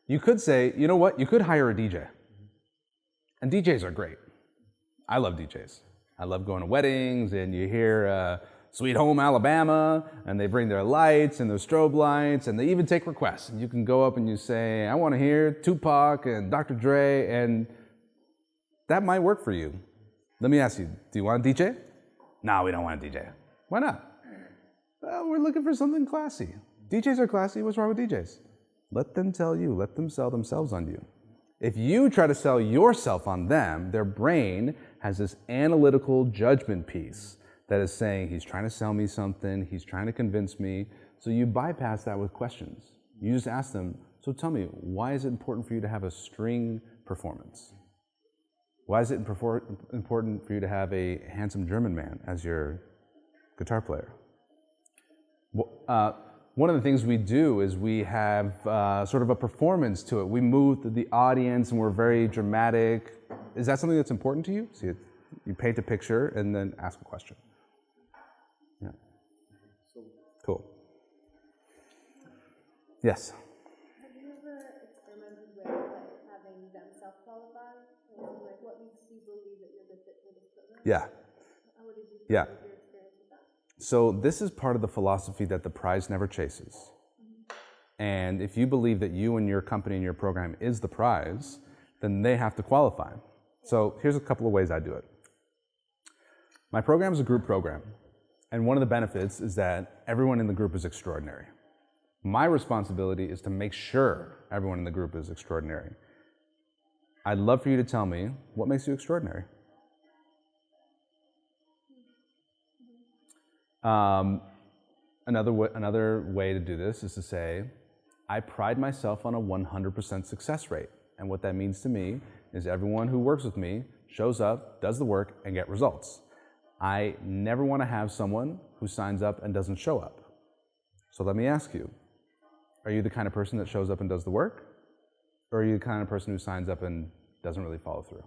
You could say, you know what? You could hire a DJ. And DJs are great. I love DJs. I love going to weddings and you hear Sweet Home Alabama and they bring their lights and their strobe lights and they even take requests. And you can go up and you say, I want to hear Tupac and Dr. Dre, and that might work for you. Let me ask you, do you want a DJ? No, we don't want a DJ. Why not? Well, we're looking for something classy. DJs are classy. What's wrong with DJs? Let them tell you. Let them sell themselves on you. If you try to sell yourself on them, their brain has this analytical judgment piece that is saying, he's trying to sell me something, he's trying to convince me. So you bypass that with questions. You just ask them, so tell me, why is it important for you to have a string performance? Why is it important for you to have a handsome German man as your guitar player? One of the things we do is we have sort of a performance to it. We move the audience and we're very dramatic. Is that something that's important to you? See, you paint a picture and then ask a question. Yeah. Cool. Yes? Have you ever experimented with having them self-qualify? What makes you believe that you're a good fit for this program? Yeah. What did you think Yeah. of your experience with that? So this is part of the philosophy that the prize never chases. And if you believe that you and your company and your program is the prize, then they have to qualify. So here's a couple of ways I do it. My program is a group program, and one of the benefits is that everyone in the group is extraordinary. My responsibility is to make sure everyone in the group is extraordinary. I'd love for you to tell me what makes you extraordinary. Another way to do this is to say, I pride myself on a 100% success rate. And what that means to me is everyone who works with me shows up, does the work, and get results. I never want to have someone who signs up and doesn't show up. So let me ask you, are you the kind of person that shows up and does the work? Or are you the kind of person who signs up and doesn't really follow through?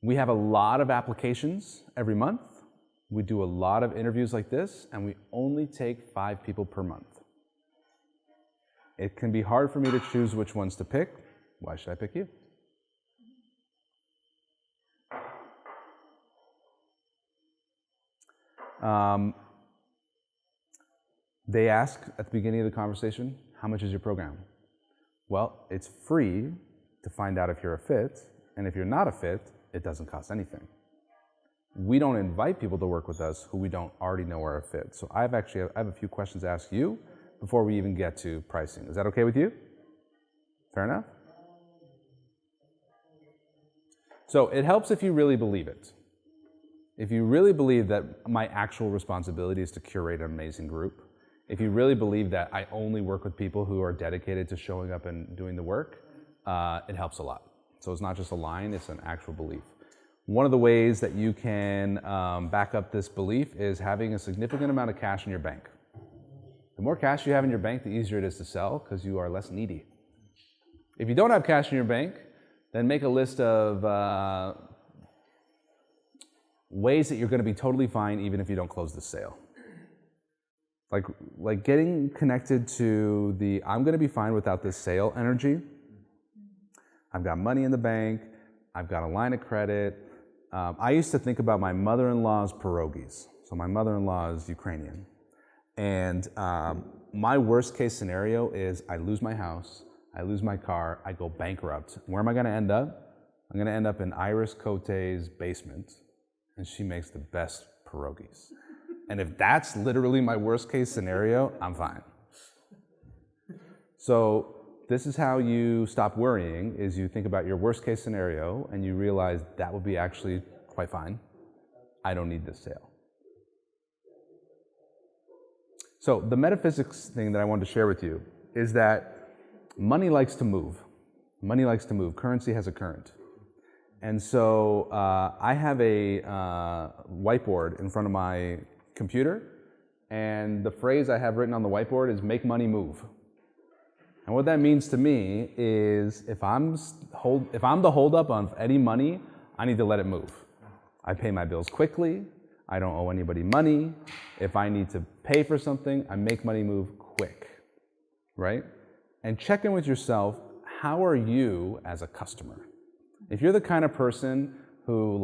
We have a lot of applications every month. We do a lot of interviews like this, and we only take 5 people per month. It can be hard for me to choose which ones to pick. Why should I pick you? They ask at the beginning of the conversation, how much is your program? Well, it's free to find out if you're a fit, and if you're not a fit, it doesn't cost anything. We don't invite people to work with us who we don't already know are a fit. So I have a few questions to ask you before we even get to pricing. Is that okay with you? Fair enough? So it helps if you really believe it. If you really believe that my actual responsibility is to curate an amazing group, if you really believe that I only work with people who are dedicated to showing up and doing the work, it helps a lot. So it's not just a line, it's an actual belief. One of the ways that you can back up this belief is having a significant amount of cash in your bank. The more cash you have in your bank, the easier it is to sell because you are less needy. If you don't have cash in your bank, then make a list of ways that you're going to be totally fine even if you don't close the sale. Like getting connected to the I'm going to be fine without this sale energy. I've got money in the bank. I've got a line of credit. I used to think about my mother-in-law's pierogies. So my mother-in-law is Ukrainian. And my worst case scenario is I lose my house, I lose my car, I go bankrupt. Where am I going to end up? I'm going to end up in Iris Cote's basement, and she makes the best pierogies. And if that's literally my worst case scenario, I'm fine. So this is how you stop worrying, is you think about your worst case scenario and you realize that would be actually quite fine. I don't need this sale. So the metaphysics thing that I wanted to share with you is that money likes to move. Money likes to move. Currency has a current. And so I have a whiteboard in front of my computer, and the phrase I have written on the whiteboard is make money move. And what that means to me is if I'm the holdup on any money, I need to let it move. I pay my bills quickly. I don't owe anybody money. If I need to pay for something, I make money move quick, right? And check in with yourself, how are you as a customer? If you're the kind of person who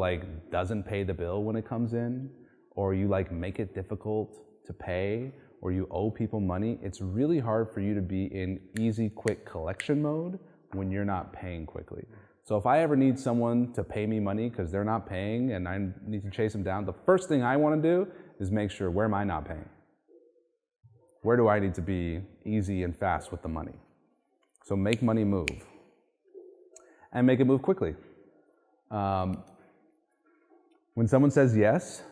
doesn't pay the bill when it comes in, or you make it difficult to pay, or you owe people money, it's really hard for you to be in easy, quick collection mode when you're not paying quickly. So if I ever need someone to pay me money because they're not paying and I need to chase them down, the first thing I want to do is make sure, where am I not paying? Where do I need to be easy and fast with the money? So make money move. And make it move quickly. When someone says yes,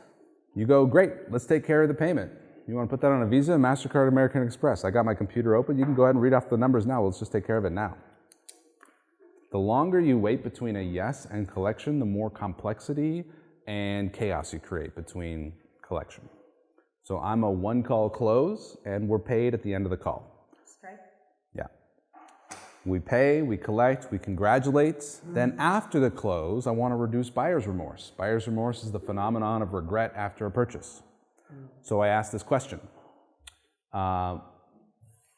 you go, great, let's take care of the payment. You want to put that on a Visa, MasterCard, American Express? I got my computer open. You can go ahead and read off the numbers now. Let's just take care of it now. The longer you wait between a yes and collection, the more complexity and chaos you create between collection. So I'm a one-call close, and we're paid at the end of the call. Stripe? Yeah. We pay, we collect, we congratulate. Then after the close, I want to reduce buyer's remorse. Buyer's remorse is the phenomenon of regret after a purchase. So I ask this question.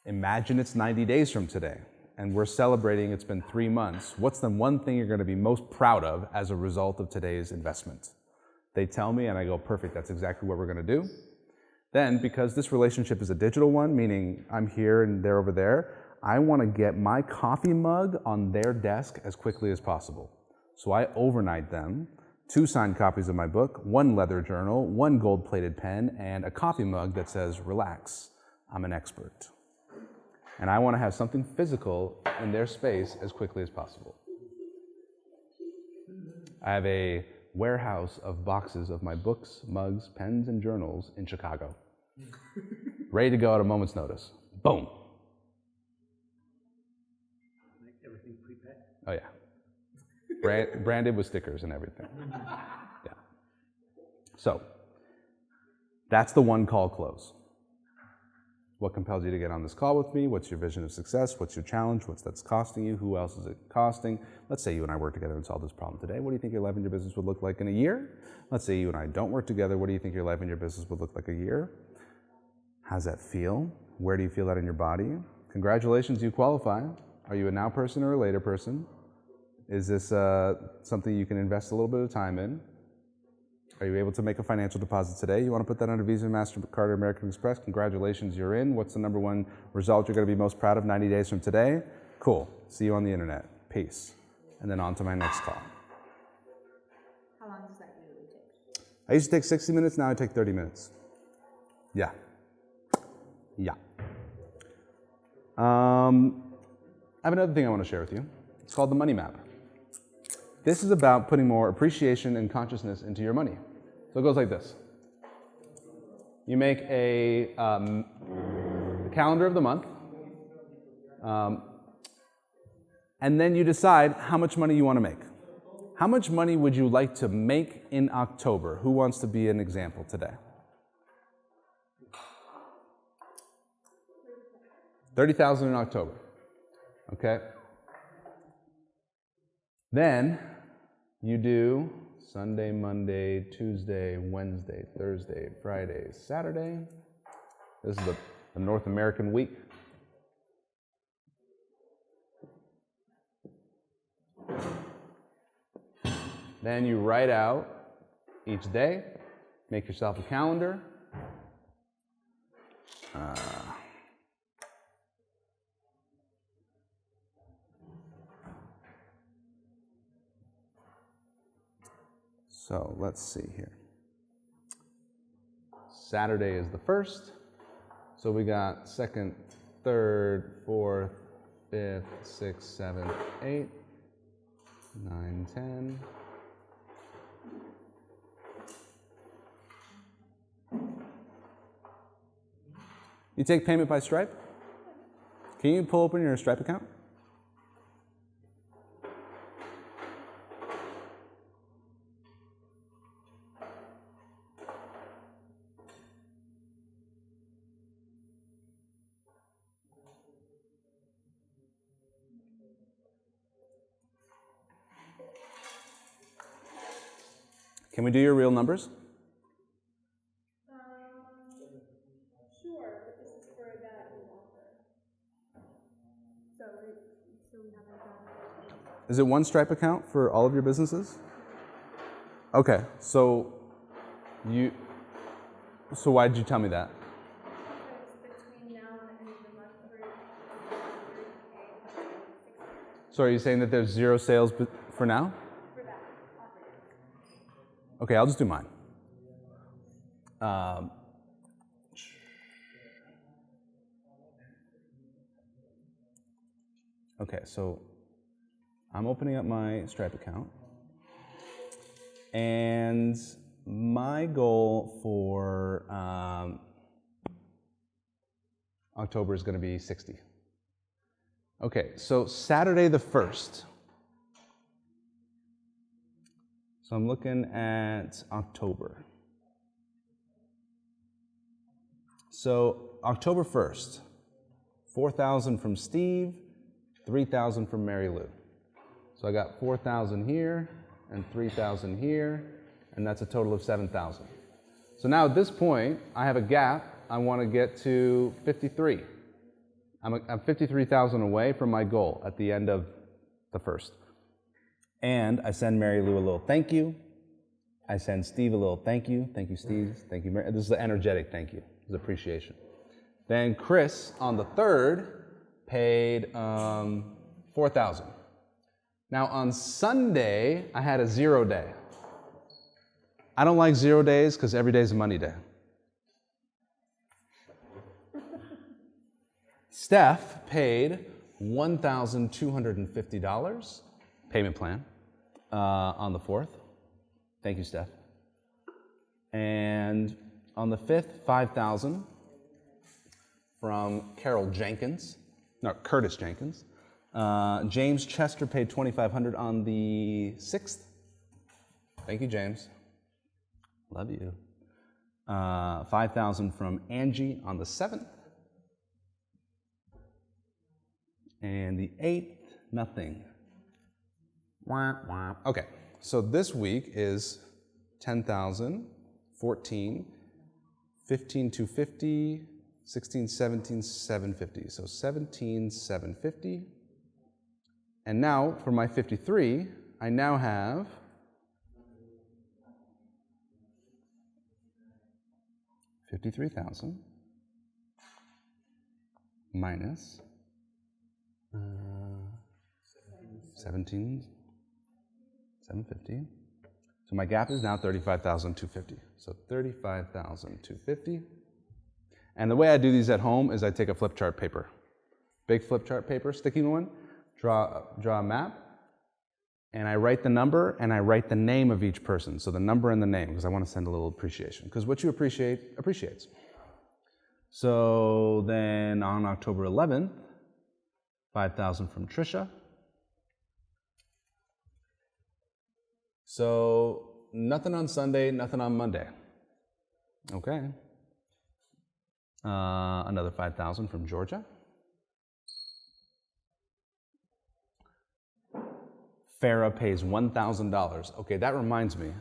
Imagine it's 90 days from today, and we're celebrating it's been 3 months. What's the one thing you're going to be most proud of as a result of today's investment? They tell me, and I go, perfect, that's exactly what we're going to do. Then, because this relationship is a digital one, meaning I'm here and they're over there, I want to get my coffee mug on their desk as quickly as possible. So I overnight them, 2 signed copies of my book, 1 leather journal, 1 gold-plated pen, and a coffee mug that says, "Relax, I'm an expert." And I want to have something physical in their space as quickly as possible. I have a warehouse of boxes of my books, mugs, pens, and journals in Chicago. Ready to go at a moment's notice. Boom. Like everything prepared. Oh yeah. Branded with stickers and everything. Yeah. So, that's the one call close. What compels you to get on this call with me? What's your vision of success? What's your challenge? What's that's costing you? Who else is it costing? Let's say you and I work together and solve this problem today. What do you think your life and your business would look like in a year? Let's say you and I don't work together. What do you think your life and your business would look like a year? How's that feel? Where do you feel that in your body? Congratulations, you qualify. Are you a now person or a later person? Is this something you can invest a little bit of time in? Are you able to make a financial deposit today? You want to put that on a Visa, MasterCard, or American Express? Congratulations, you're in. What's the number one result you're going to be most proud of 90 days from today? Cool. See you on the internet. Peace. And then on to my next call. How long does that usually take? I used to take 60 minutes, now I take 30 minutes. Yeah. Yeah. I have another thing I want to share with you. It's called the money map. This is about putting more appreciation and consciousness into your money. So it goes like this. You make a calendar of the month, and then you decide how much money you want to make. How much money would you like to make in October? Who wants to be an example today? 30,000 in October. Okay. Then you do Sunday, Monday, Tuesday, Wednesday, Thursday, Friday, Saturday. This is the North American week. Then you write out each day, make yourself a calendar. So let's see here. Saturday is the 1st. So we got 2nd, 3rd, 4th, 5th, 6th, 7th, 8th, 9, 10. You take payment by Stripe? Can you pull open your Stripe account? Can we do your real numbers? Sure, but this is for that new offer. So we have like a... Is it one Stripe account for all of your businesses? Okay, so why did you tell me that? Because between now and the end of the month, we're So are you saying that there's 0 sales for now? for that offer. Okay, I'll just do mine. Okay, so I'm opening up my Stripe account, and my goal for October is going to be 60. Okay, so Saturday the 1st. So I'm looking at October. So October 1st, 4,000 from Steve, 3,000 from Mary Lou. So I got 4,000 here and 3,000 here, and that's a total of 7,000. So now at this point, I have a gap. I want to get to 53. I'm 53,000 away from my goal at the end of the 1st. And I send Mary Lou a little thank you. I send Steve a little thank you. Thank you, Steve. Thank you, Mary. This is an energetic thank you. This is appreciation. Then Chris, on the 3rd, paid 4,000. Now on Sunday, I had a 0 day. I don't like 0 days because every day is a money day. Steph paid $1,250 payment plan on the 4th. Thank you, Steph. And on the 5th, $5,000 from Curtis Jenkins. James Chester paid $2,500 on the 6th. Thank you, James. Love you. $5,000 from Angie on the 7th. And the 8th, nothing. Wah, wah. Okay, so this week is 10,000, 14, 15,250, 16, 17, 750. So 17, 750. And now for my 53, I now have $53,000 minus 17, 750. So my gap is now 35,250. So 35,250. And the way I do these at home is I take a flip chart paper, big flip chart paper, sticky one, draw a map, and I write the number and I write the name of each person. So the number and the name, because I want to send a little appreciation. Because what you appreciate appreciates. So then on October 11th, 5,000 from Trisha. So nothing on Sunday, nothing on Monday. Okay. Another 5,000 from Georgia. Farah pays $1,000. Okay, that reminds me.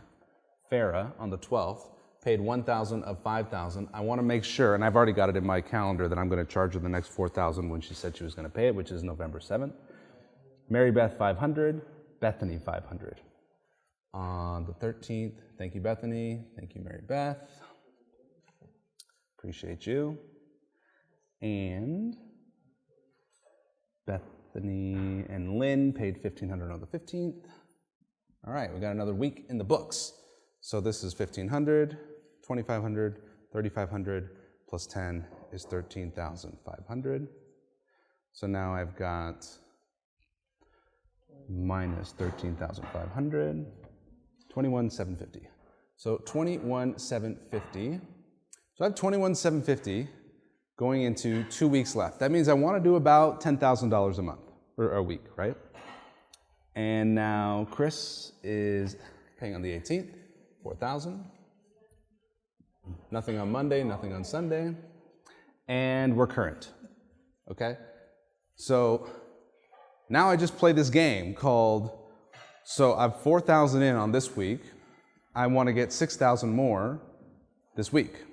Farah on the 12th paid 1,000 of 5,000. I want to make sure, and I've already got it in my calendar, that I'm going to charge her the next 4,000 when she said she was going to pay it, which is November 7th. Mary Beth 500, Bethany 500. On the 13th, thank you, Bethany. Thank you, Mary Beth. Appreciate you. And Bethany and Lynn paid $1,500 on the 15th. All right, we got another week in the books. So this is $1,500, $2,500, $3,500 plus 10 is $13,500. So now I've got minus $13,500, $21,750. So $21,750. So I have $21,750 going into 2 weeks left. That means I want to do about $10,000 a month, or a week, right? And now Chris is paying on the 18th, $4,000. Nothing on Monday, nothing on Sunday. And we're current, okay? So now I just play this game called, so I've 4,000 in on this week. I want to get 6,000 more this week.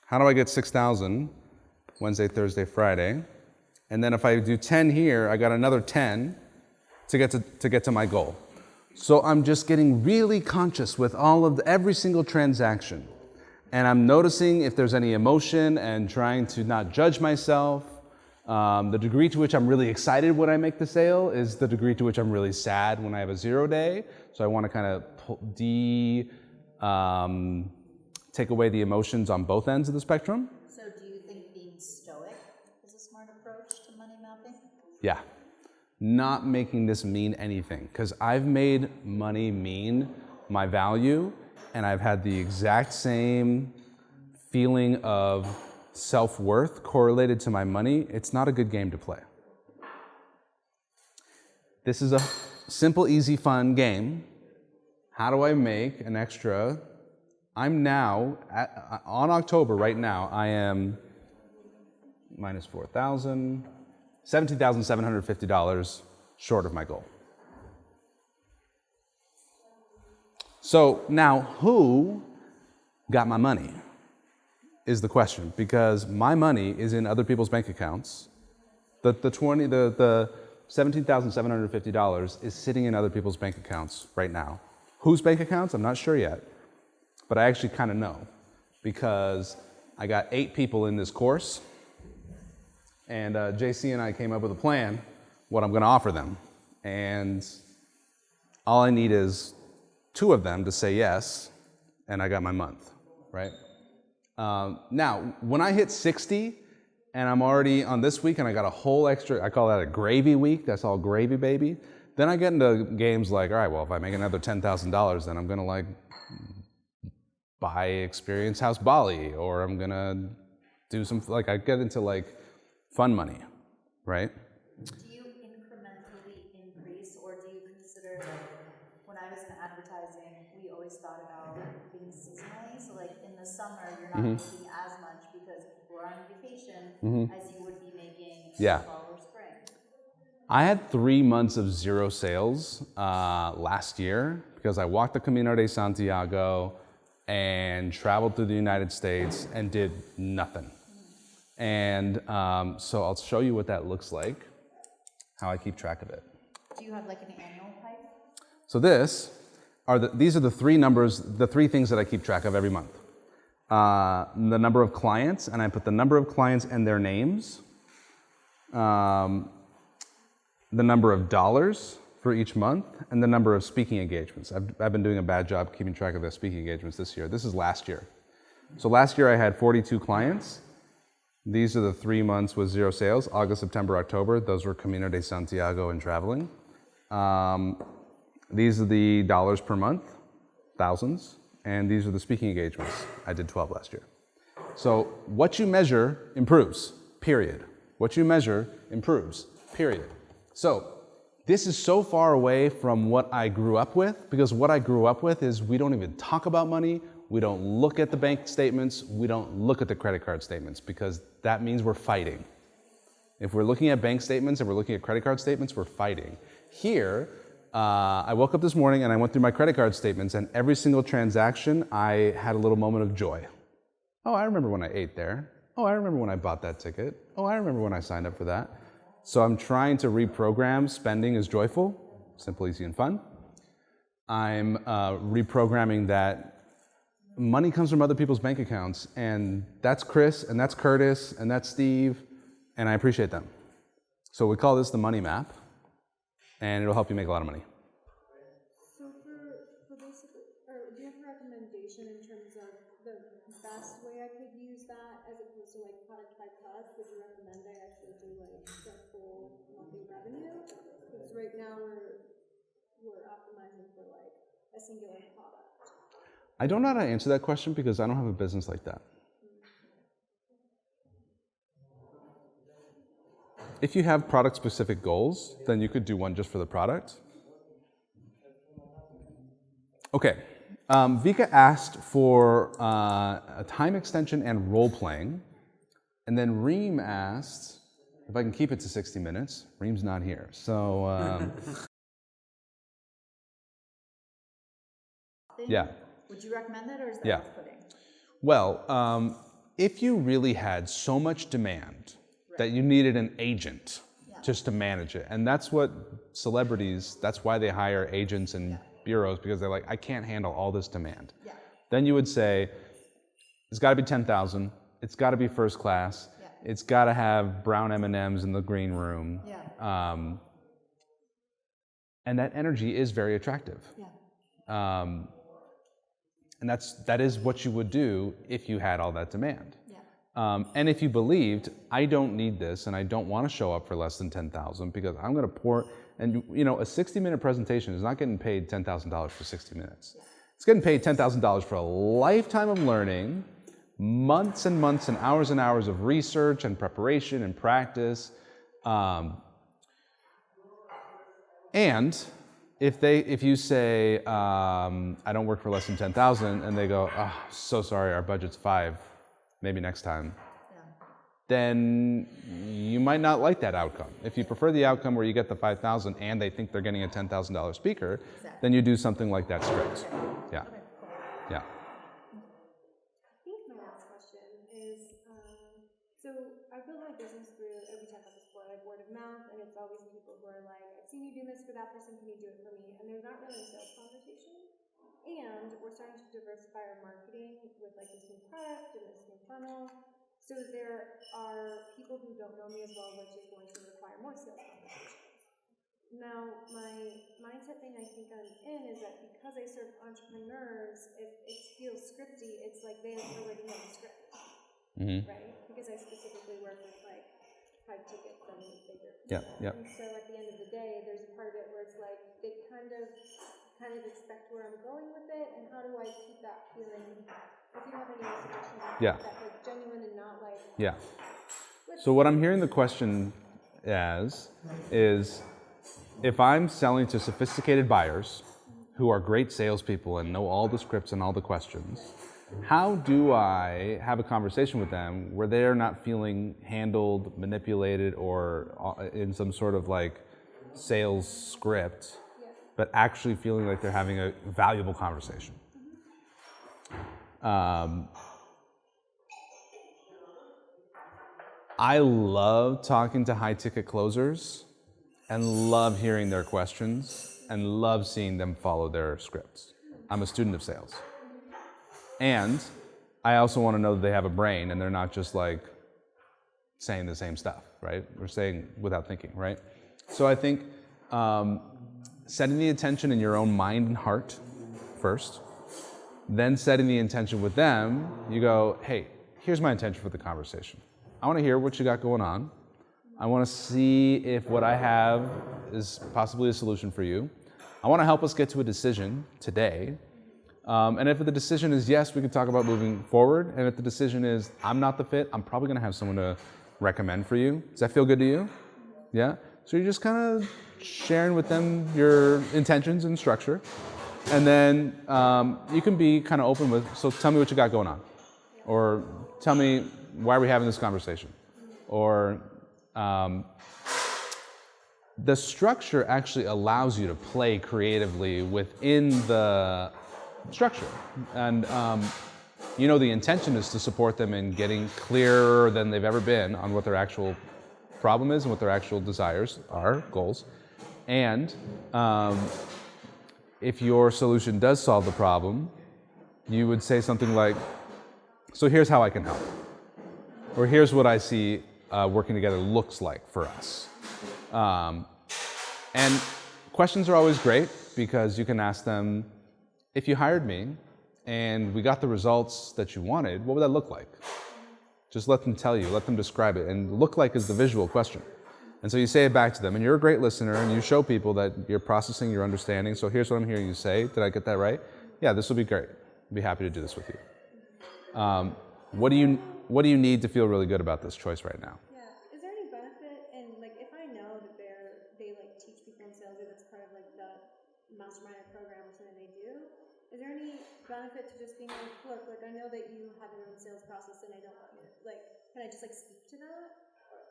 How do I get 6,000? Wednesday, Thursday, Friday. And then if I do 10 here, I got another 10 to get to my goal. So I'm just getting really conscious with every single transaction. And I'm noticing if there's any emotion and trying to not judge myself. The degree to which I'm really excited when I make the sale is the degree to which I'm really sad when I have a 0 day. So I want to kind of take away the emotions on both ends of the spectrum. So do you think being stoic is a smart approach to money mapping? Yeah. Not making this mean anything, because I've made money mean my value, and I've had the exact same feeling of self-worth correlated to my money. It's not a good game to play. This is a simple, easy, fun game. How do I make an extra? I'm now, on October right now, I am minus 4,000, $17,750 short of my goal. So now, who got my money is the question, because my money is in other people's bank accounts. The $17,750 is sitting in other people's bank accounts right now. Whose bank accounts? I'm not sure yet, but I actually kind of know, because I got 8 people in this course, and JC and I came up with a plan what I'm going to offer them. And all I need is 2 of them to say yes, and I got my month, right? Now, when I hit 60, and I'm already on this week, and I got a whole extra, I call that a gravy week, that's all gravy, baby. Then I get into games like, all right, well, if I make another $10,000, then I'm gonna like buy Experience House Bali, or I'm gonna do some, like I get into like fun money, right? Do you incrementally increase, or do you consider, like, when I was in advertising, we always thought about being seasonally, so like in the summer, you're not making as much because people are on vacation as you would be making in fall or spring. I had 3 months of 0 sales last year because I walked the Camino de Santiago and traveled through the United States and did nothing. And so I'll show you what that looks like, how I keep track of it. Do you have like an annual pipe? So these are the 3 numbers, the 3 things that I keep track of every month. The number of clients, and I put the number of clients and their names. The number of dollars for each month, and the number of speaking engagements. I've been doing a bad job keeping track of the speaking engagements this year. This is last year. So last year I had 42 clients. These are the 3 months with 0 sales, August, September, October. Those were Camino de Santiago and traveling. These are the dollars per month, thousands, and these are the speaking engagements. I did 12 last year. So what you measure improves, period. What you measure improves, period. So this is so far away from what I grew up with, because what I grew up with is we don't even talk about money, we don't look at the bank statements, we don't look at the credit card statements, because that means we're fighting. If we're looking at bank statements and we're looking at credit card statements, we're fighting. Here, I woke up this morning and I went through my credit card statements, and every single transaction, I had a little moment of joy. Oh, I remember when I ate there. Oh, I remember when I bought that ticket. Oh, I remember when I signed up for that. So I'm trying to reprogram spending as joyful, simple, easy, and fun. I'm reprogramming that money comes from other people's bank accounts, and that's Chris, and that's Curtis, and that's Steve, and I appreciate them. So we call this the money map, and it'll help you make a lot of money. So for basically, or do you have a recommendation in terms of the best way I could use that as opposed to like product by product? Would you recommend I actually do like the full monthly revenue? Because right now we're optimizing for like a singular product. I don't know how to answer that question because I don't have a business like that. If you have product-specific goals, then you could do one just for the product. Okay, Vika asked for a time extension and role-playing, and then Reem asked if I can keep it to 60 minutes. Reem's not here, so yeah. Would you recommend that, or is that Yeah. off-putting? Well, if you really had so much demand that you needed an agent just to manage it, and that's what celebrities, that's why they hire agents and bureaus, because they're like, I can't handle all this demand. Yeah. Then you would say, it's got to be 10,000, it's got to be first class, it's got to have brown M&Ms in the green room. Yeah. And that energy is very attractive. Yeah. And that is what you would do if you had all that demand. Yeah. And if you believed, I don't need this and I don't want to show up for less than 10,000 because I'm going to pour, and you know, a 60-minute presentation is not getting paid $10,000 for 60 minutes. Yeah. It's getting paid $10,000 for a lifetime of learning, months and months and hours of research and preparation and practice. And if you say, I don't work for less than 10,000, and they go, oh, so sorry, our budget's 5, maybe next time, then you might not like that outcome. If you prefer the outcome where you get the 5,000 and they think they're getting a $10,000 speaker, then you do something like that script. Yeah. Yeah. I think my last question is, so I built my business through, we talked about this before, like word of mouth, and it's always people who are like, I've seen you do this for that person, can you do it for me? And there's not really a sales conversation. And we're starting to diversify our marketing with like this new product and this new funnel. So there are people who don't know me as well, which is going to require more sales conversations. now my mindset thing I think I'm in is that because I serve entrepreneurs, if it feels scripty, it's like they already know the script, right? Because I specifically work with like high tickets and bigger. Yeah. And so at the end of the day, there's a part of it where it's like they kind of expect where I'm going with it, and how do I keep that feeling? If you have any suggestions, Yeah. that like genuine and not like. Yeah. So what I'm hearing the question as is, if I'm selling to sophisticated buyers who are great salespeople and know all the scripts and all the questions, how do I have a conversation with them where they're not feeling handled, manipulated, or in some sort of like sales script, but actually feeling like they're having a valuable conversation? I love talking to high-ticket closers and love hearing their questions and love seeing them follow their scripts. I'm a student of sales. And I also want to know that they have a brain and they're not just like saying the same stuff, right? Or saying without thinking, right? So I think setting the intention in your own mind and heart first, then setting the intention with them, you go, hey, here's my intention for the conversation. I want to hear what you got going on. I want to see if what I have is possibly a solution for you. I want to help us get to a decision today. And if the decision is yes, we can talk about moving forward. And if the decision is I'm not the fit, I'm probably going to have someone to recommend for you. Does that feel good to you? Yeah? So you're just kind of sharing with them your intentions and structure. And then you can be kind of open with, so tell me what you got going on. Or tell me why are we having this conversation. Or the structure actually allows you to play creatively within the structure. And the intention is to support them in getting clearer than they've ever been on what their actual problem is and what their actual desires are, goals. And if your solution does solve the problem, you would say something like, so here's how I can help. Or here's what I see working together looks like for us. And questions are always great because you can ask them, if you hired me and we got the results that you wanted, what would that look like? Just let them tell you, let them describe it. And look like is the visual question. And so you say it back to them, and you're a great listener, and you show people that you're processing, you're understanding. So here's what I'm hearing you say. Did I get that right? Yeah, this will be great. I'd be happy to do this with you. What do you need to feel really good about this choice right now? Yeah. Is there any benefit in like if I know that they like teach people in sales, or that's part of like the mastermind program or something they do? Is there any benefit to just being like, look, like I know that you have your own sales process, and I don't want you to, like, can I just like speak to that?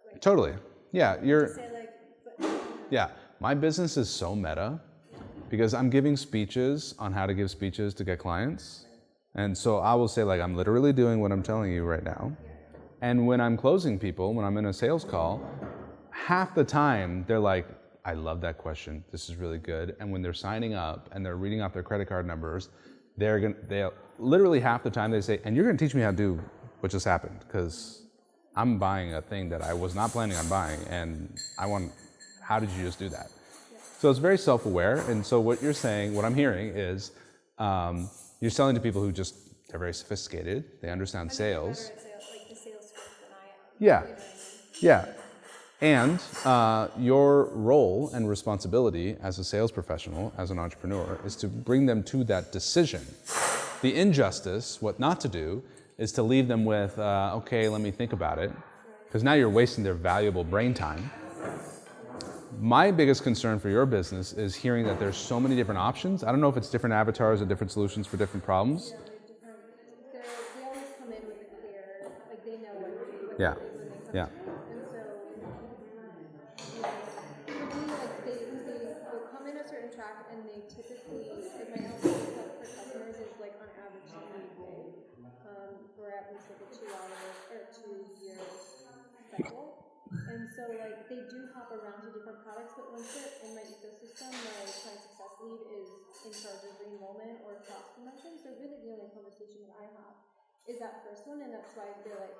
Like, Totally. Yeah, say like, but, yeah. My business is so meta because I'm giving speeches on how to give speeches to get clients. And so I will say like, I'm literally doing what I'm telling you right now. And when I'm closing people, when I'm in a sales call, half the time they're like, I love that question. This is really good. And when they're signing up and they're reading off their credit card numbers, they'll literally half the time they say, and you're going to teach me how to do what just happened because I'm buying a thing that I was not planning on buying, and how did you just do that? So it's very self-aware, and so what you're saying, what I'm hearing is, you're selling to people who they're very sophisticated, they understand sales. better at sales, like the sales script than I am. Yeah. And your role and responsibility as a sales professional, as an entrepreneur, is to bring them to that decision. The injustice, what not to do, is to leave them with, okay, let me think about it, because now you're wasting their valuable brain time. My biggest concern for your business is hearing that there's so many different options. I don't know if it's different avatars or different solutions for different problems. They always come in with a clear, like they know what Yeah. it is when they come Yeah. to me. And so, for me, like they will come in a certain track, and they typically, like my LTV for customers is like on average 2 pay, for at least like a 2 year cycle. And so like they do hop around to different products, but once they're in my ecosystem, my client success lead is in charge of re-enrollment or cross promotion. So really the only conversation that I have is that first one, and that's why I feel like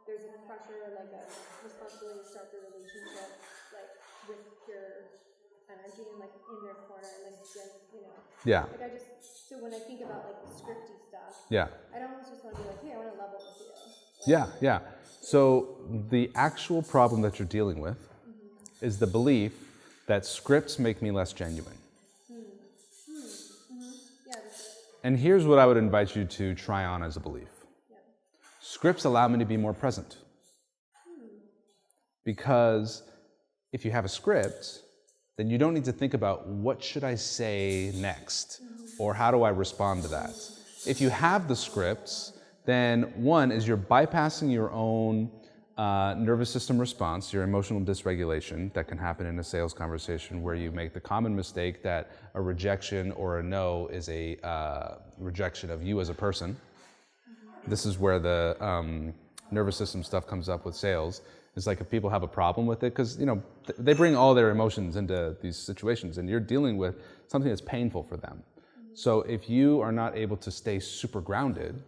there's a pressure, like a responsibility to start the relationship like with your energy and like in their corner and like just, you know. Yeah. Like I just, so when I think about like the scripty stuff, Yeah. I'd almost just want to be like, hey, I want to level with you. Like, Yeah, yeah. So the actual problem that you're dealing with is the belief that scripts make me less genuine. Yeah, that's it. And here's what I would invite you to try on as a belief. Yeah. Scripts allow me to be more present. Because if you have a script, then you don't need to think about what should I say next or how do I respond to that. If you have the scripts, then one is you're bypassing your own nervous system response, your emotional dysregulation that can happen in a sales conversation where you make the common mistake that a rejection or a no is a rejection of you as a person. This is where the nervous system stuff comes up with sales. It's like if people have a problem with it, because you know they bring all their emotions into these situations, and you're dealing with something that's painful for them. So if you are not able to stay super grounded,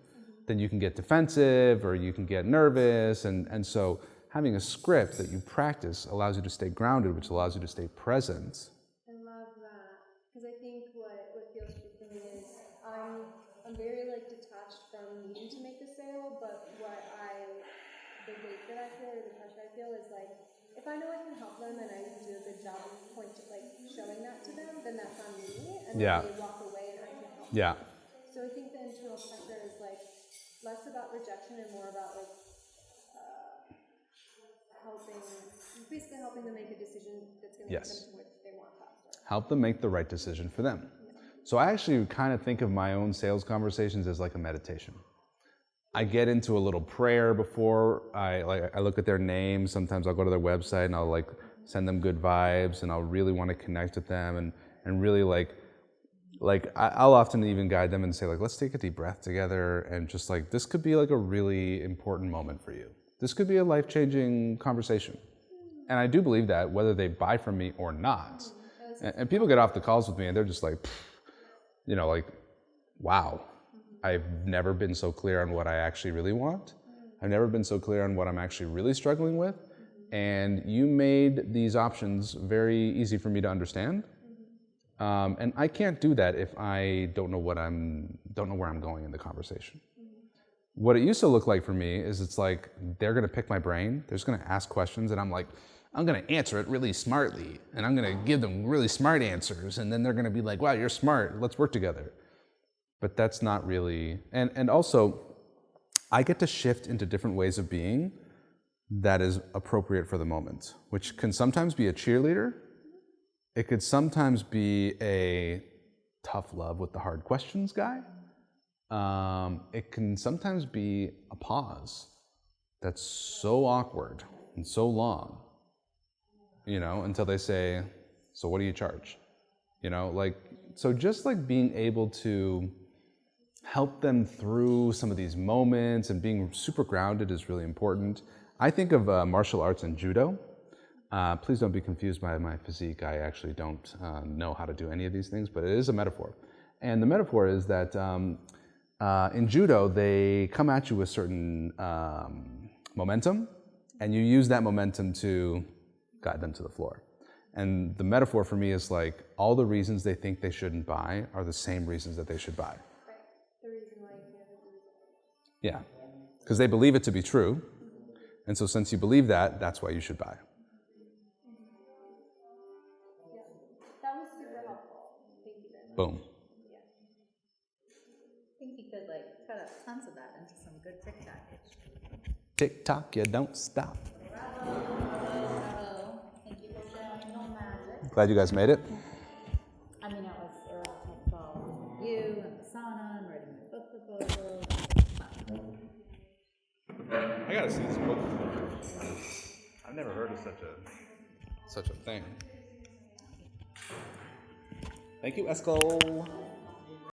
then you can get defensive or you can get nervous, and so having a script that you practice allows you to stay grounded, which allows you to stay present. I love that because I think what feels true for me is I'm very like detached from needing to make the sale, but the weight that I feel or the pressure I feel is like if I know I can help them and I can do a good job of showing that to them, then that's on me, and then they walk away and I can help them. So I think the internal pressure is like less about rejection and more about like basically helping them make a decision that's going to get them to what they want faster. Help them make the right decision for them. So I actually kind of think of my own sales conversations as like a meditation. I get into a little prayer before I look at their name. Sometimes I'll go to their website and I'll like send them good vibes, and I'll really want to connect with them and really I'll often even guide them and say like, let's take a deep breath together, and just like this could be like a really important moment for you. This could be a life-changing conversation. And I do believe that whether they buy from me or not. And people get off the calls with me and they're just like, you know, like, wow. I've never been so clear on what I actually really want. I've never been so clear on what I'm actually really struggling with. And you made these options very easy for me to understand. And I can't do that if I don't know where I'm going in the conversation. What it used to look like for me is it's like they're gonna pick my brain, they're just gonna ask questions, and I'm like, I'm gonna answer it really smartly, and I'm gonna give them really smart answers, and then they're gonna be like, wow, you're smart, let's work together. But that's not really, and also, I get to shift into different ways of being that is appropriate for the moment, which can sometimes be a cheerleader. It could sometimes be a tough love with the hard questions guy. It can sometimes be a pause that's so awkward and so long, you know, until they say, so what do you charge? You know, like, so just like being able to help them through some of these moments and being super grounded is really important. I think of martial arts and judo. Please don't be confused by my physique. I actually don't know how to do any of these things, but it is a metaphor. And the metaphor is that in judo, they come at you with certain momentum, and you use that momentum to guide them to the floor. And the metaphor for me is like all the reasons they think they shouldn't buy are the same reasons that they should buy. The reason why you can't do it. Yeah, because they believe it to be true. And so since you believe that, that's why you should buy. Yeah, that was super helpful. Thank you very much. Boom. Yeah. I think you could like cut up tons of that into some good TikTok-ish. Tick-tock, you don't stop. Bravo. Thank you for sharing your magic. Glad you guys made it. I mean, it was talking about you and the sauna and writing my book proposal. I gotta see this book. I've never heard of such a thing. Thank you, Esco.